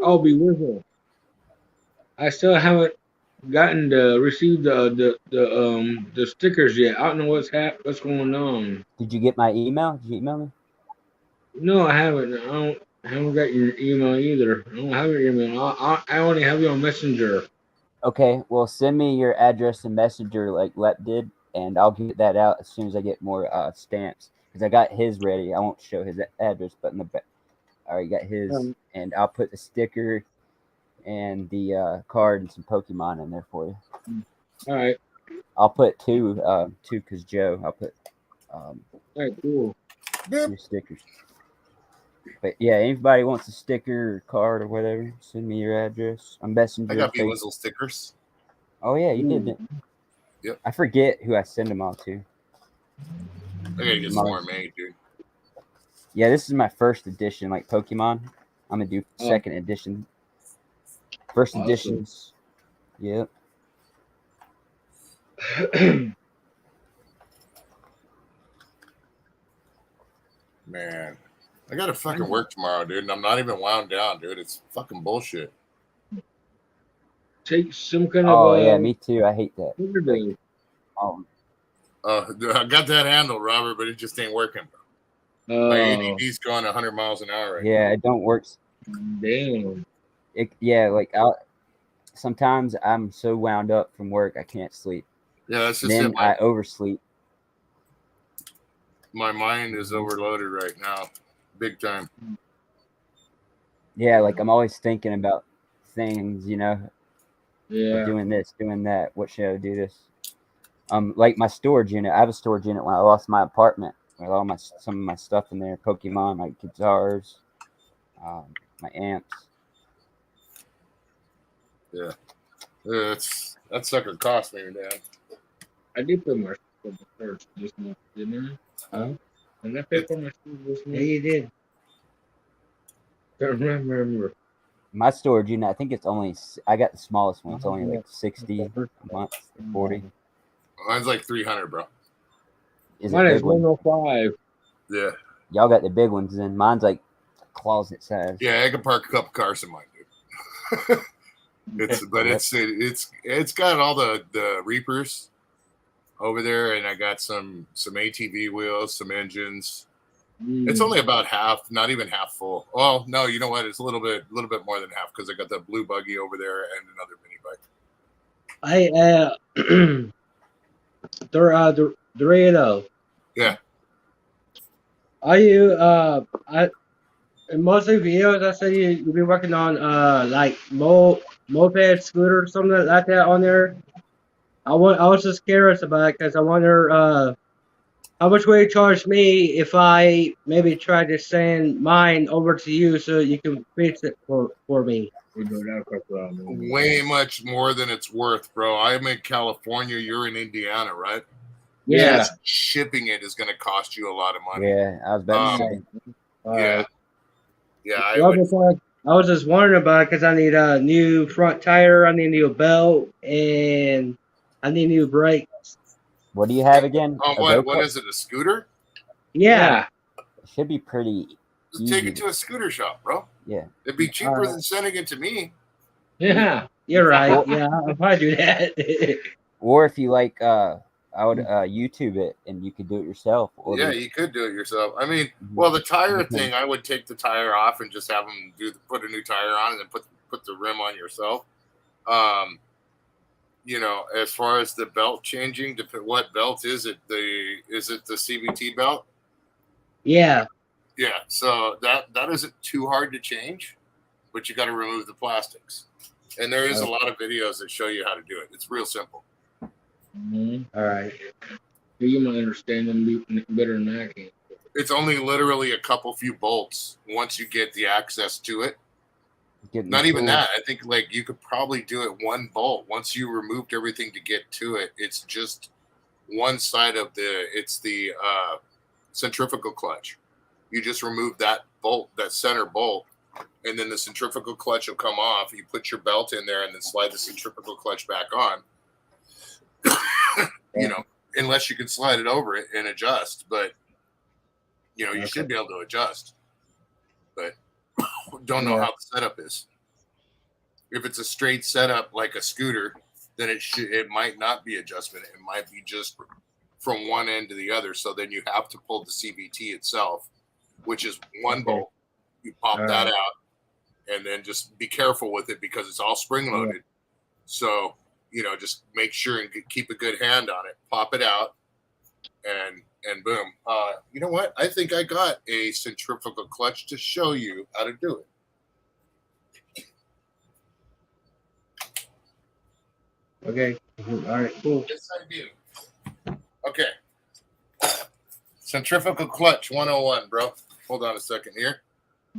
I'll be Whistle. I still haven't gotten to receive the stickers yet. I don't know what's going on. Did you get my email? Did you email me? No, I haven't. I haven't got your email either. I don't have your email. I only have you on Messenger. Okay. Well, send me your address and messenger like Lep did, and I'll get that out as soon as I get more stamps. Because I got his ready. I won't show his address, but in the back, I already got his, and I'll put the sticker and the card and some Pokemon in there for you. All right. I'll put two because Joe. I'll put All right. Cool. 2 stickers. But yeah, anybody wants a sticker or card or whatever, send me your address. I'm Messenger. I got Facebook. Whistle stickers. Oh yeah, you did. Yep. I forget who I send them all to. I gotta get some more made, dude. Yeah, this is my first edition, like Pokemon. I'm gonna do second edition. First Awesome. editions. Yep. Man, I gotta fucking work tomorrow, dude, and I'm not even wound down, dude. It's fucking bullshit. Take some kind Oh of. yeah, me too. I hate that. Like, I got that handle, Robert, but it just ain't working. My ADD's going 100 miles an hour right Yeah, it don't work. Damn. Like sometimes I'm so wound up from work I can't sleep. Yeah, that's just Then it. I oversleep. My mind is overloaded right now, big time. Yeah, like I'm always thinking about things, like Yeah. doing this, doing that. What should I do this? Like my storage unit. I have a storage unit when I lost my apartment. With all some of my stuff in there, Pokemon, my guitars, my amps. Yeah, that sucker cost me, man. I did put my stuff first this month, didn't I? Huh? And I paid for my stuff this month. Yeah, you did. Don't remember. My storage unit, I think it's only. I got the smallest one. It's only like 60 a month, 40. Mine's like 300, bro. Is Mine it is big one? 105. Yeah. Y'all got the big ones, then mine's like closet size. Yeah, I can park a couple cars in mine, dude. It's got all the Reapers over there, and I got some ATV wheels, some engines. It's only about half, not even half full. Well, no, you know what? It's a little bit more than half because I got the blue buggy over there and another mini bike. Dorado. Yeah. Are you in most of the videos I say you've been working on like moped, scooter, something like that on there? I was just curious about it because I wonder how much will you charge me if I maybe try to send mine over to you so you can fix it for me? Way much more than it's worth, bro. I'm in California. You're in Indiana, right? Yeah. Just shipping it is going to cost you a lot of money. Yeah, I was about to say. Yeah. Yeah. I was just wondering about it because I need a new front tire, I need a new belt, and I need new brakes. What do you have again? What is it? A scooter? Yeah. It should be pretty Just take it to a scooter shop, bro. Yeah. It'd be cheaper than sending it to me. Yeah. You're right. Yeah, I'll probably do that. Or if you like, I would YouTube it and you could do it yourself. Yeah, you could do it yourself. I mean, well, the tire thing, I would take the tire off and just have them put a new tire on and then put the rim on yourself. As far as the belt changing, what belt is it? Is it the CVT belt? Yeah. Yeah. So that isn't too hard to change, but you got to remove the plastics. And there is a lot of videos that show you how to do it. It's real simple. All right. You might understand them better than I can. It's only literally a couple few bolts once you get the access to it. Getting Not the even tools. that. I think like you could probably do it one bolt. Once you removed everything to get to it, it's just one side of the centrifugal clutch. You just remove that bolt, that center bolt, and then the centrifugal clutch will come off. You put your belt in there and then slide the centrifugal clutch back on. You know, unless you can slide it over it and adjust, but you know, you should be able to adjust. But don't know how the setup is. If it's a straight setup like a scooter, then it might not be adjustment. It might be just from one end to the other. So then you have to pull the CVT itself, which is one bolt. You pop that out, and then just be careful with it because it's all spring loaded. So you know, just make sure and keep a good hand on it. Pop it out, and boom. You know what? I think I got a centrifugal clutch to show you how to do it. Okay. All right. Cool. Yes, I do. Okay. Centrifugal clutch 101, bro. Hold on a second here.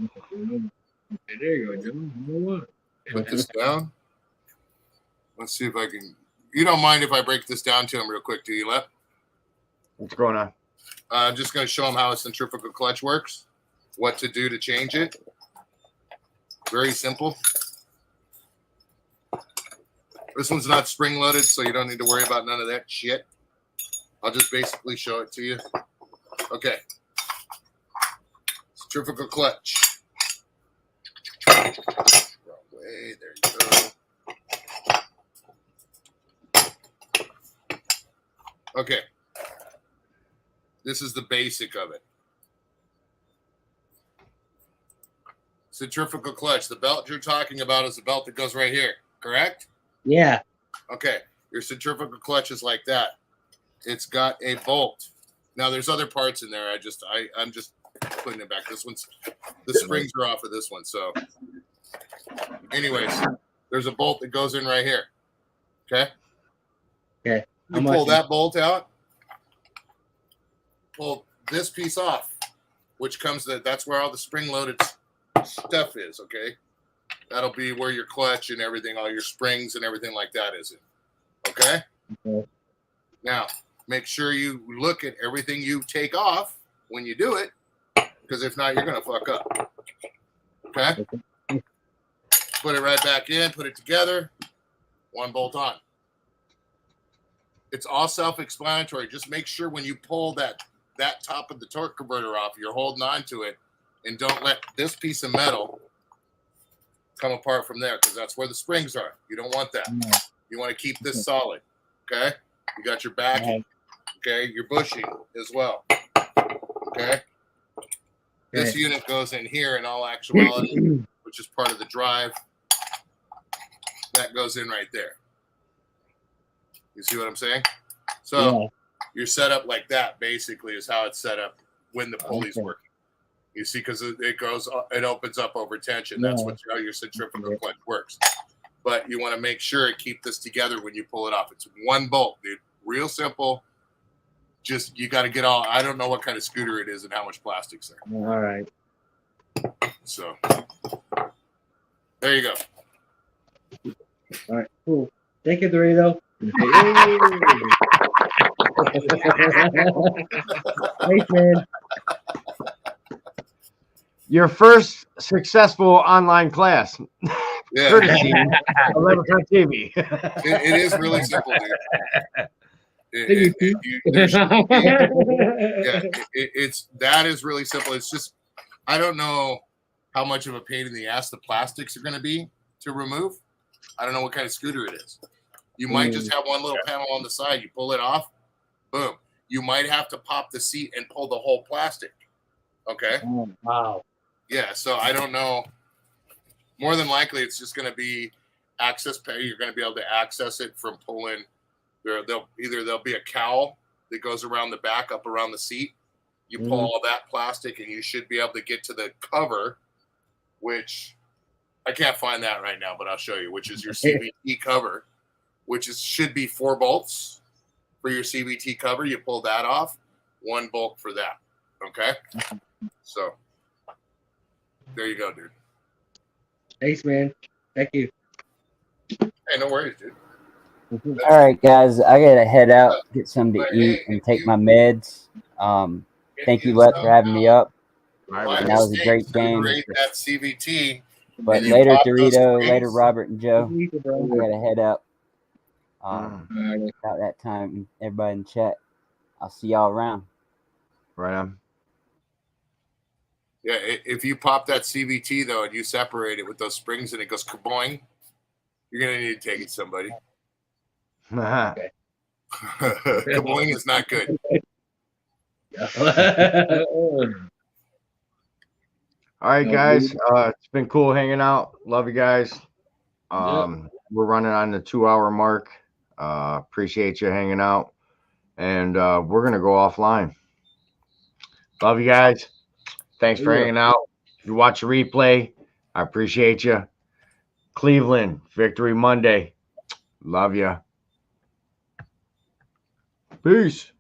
Okay, there you go, Joe. Put this down. Let's see if I can. You don't mind if I break this down to him real quick, do you, Lep? What's going on? I'm just going to show him how a centrifugal clutch works, what to do to change it. Very simple. This one's not spring loaded, so you don't need to worry about none of that shit. I'll just basically show it to you. Okay. Centrifugal clutch. Wrong way. There you go. Okay. This is the basic of it. Centrifugal clutch. The belt you're talking about is the belt that goes right here, correct? Yeah. Okay. Your centrifugal clutch is like that. It's got a bolt. Now there's other parts in there. I'm just putting it back. The springs are off of this one. So anyways, there's a bolt that goes in right here. Okay. Okay. You pull that bolt out, pull this piece off, which comes that's where all the spring loaded stuff is. Okay. That'll be where your clutch and everything, all your springs and everything like that is in. Okay. Now, make sure you look at everything you take off when you do it, because if not, you're going to fuck up. Okay? Put it right back in, put it together, one bolt on. It's all self-explanatory. Just make sure when you pull that top of the torque converter off, you're holding on to it, and don't let this piece of metal come apart from there, because that's where the springs are. You don't want that. You want to keep this solid. Okay? You got your backing. Okay? Your bushing as well. Okay? This unit goes in here in all actuality, which is part of the drive. That goes in right there. You see what I'm saying? So you're set up like that, basically, is how it's set up when the pulley's working. You see, because it opens up over tension. That's how your centrifugal clutch works. But you want to make sure to keep this together when you pull it off. It's one bolt, dude. Real simple. Just, you got to get all, I don't know what kind of scooter it is and how much plastic's there. All right. So, there you go. All right. Cool. Thank you, Dorito. Thanks, man. Your first successful online class. Yeah. Courtesy of Leprechaun TV. It is really simple, dude. That is really simple. It's just, I don't know how much of a pain in the ass the plastics are going to be to remove. I don't know what kind of scooter it is. You might just have one little panel on the side. You pull it off, boom. You might have to pop the seat and pull the whole plastic. Okay. Oh, wow. Yeah. So I don't know. More than likely, it's just going to be access pay. You're going to be able to access it from pulling. There'll be a cowl that goes around the back, up around the seat. You pull all that plastic, and you should be able to get to the cover, which I can't find that right now, but I'll show you, which is your CVT cover, which should be 4 bolts for your CVT cover. You pull that off, 1 bolt for that. Okay. So there you go, dude. Thanks, man. Thank you. Hey, no worries, dude. All right, guys, I gotta head out, get something to eat, and take my meds. Thank you, Let, for having me up. My And that was a mistake great to game. rate that CVT. But and you later, popped those Dorito. springs. Later, Robert and Joe. You too, bro. I gotta head out. Mm. About that time, everybody in chat. I'll see y'all around. Right on. Yeah, if you pop that CVT though and you separate it with those springs and it goes kaboing, you're gonna need to take it to somebody. Kaboing is not good. All right, guys. It's been cool hanging out. Love you guys. We're running on the 2-hour mark. Appreciate you hanging out. And we're gonna go offline. Love you guys. Thanks for hanging out. If you watch the replay, I appreciate you. Cleveland, Victory Monday. Love you. Peace.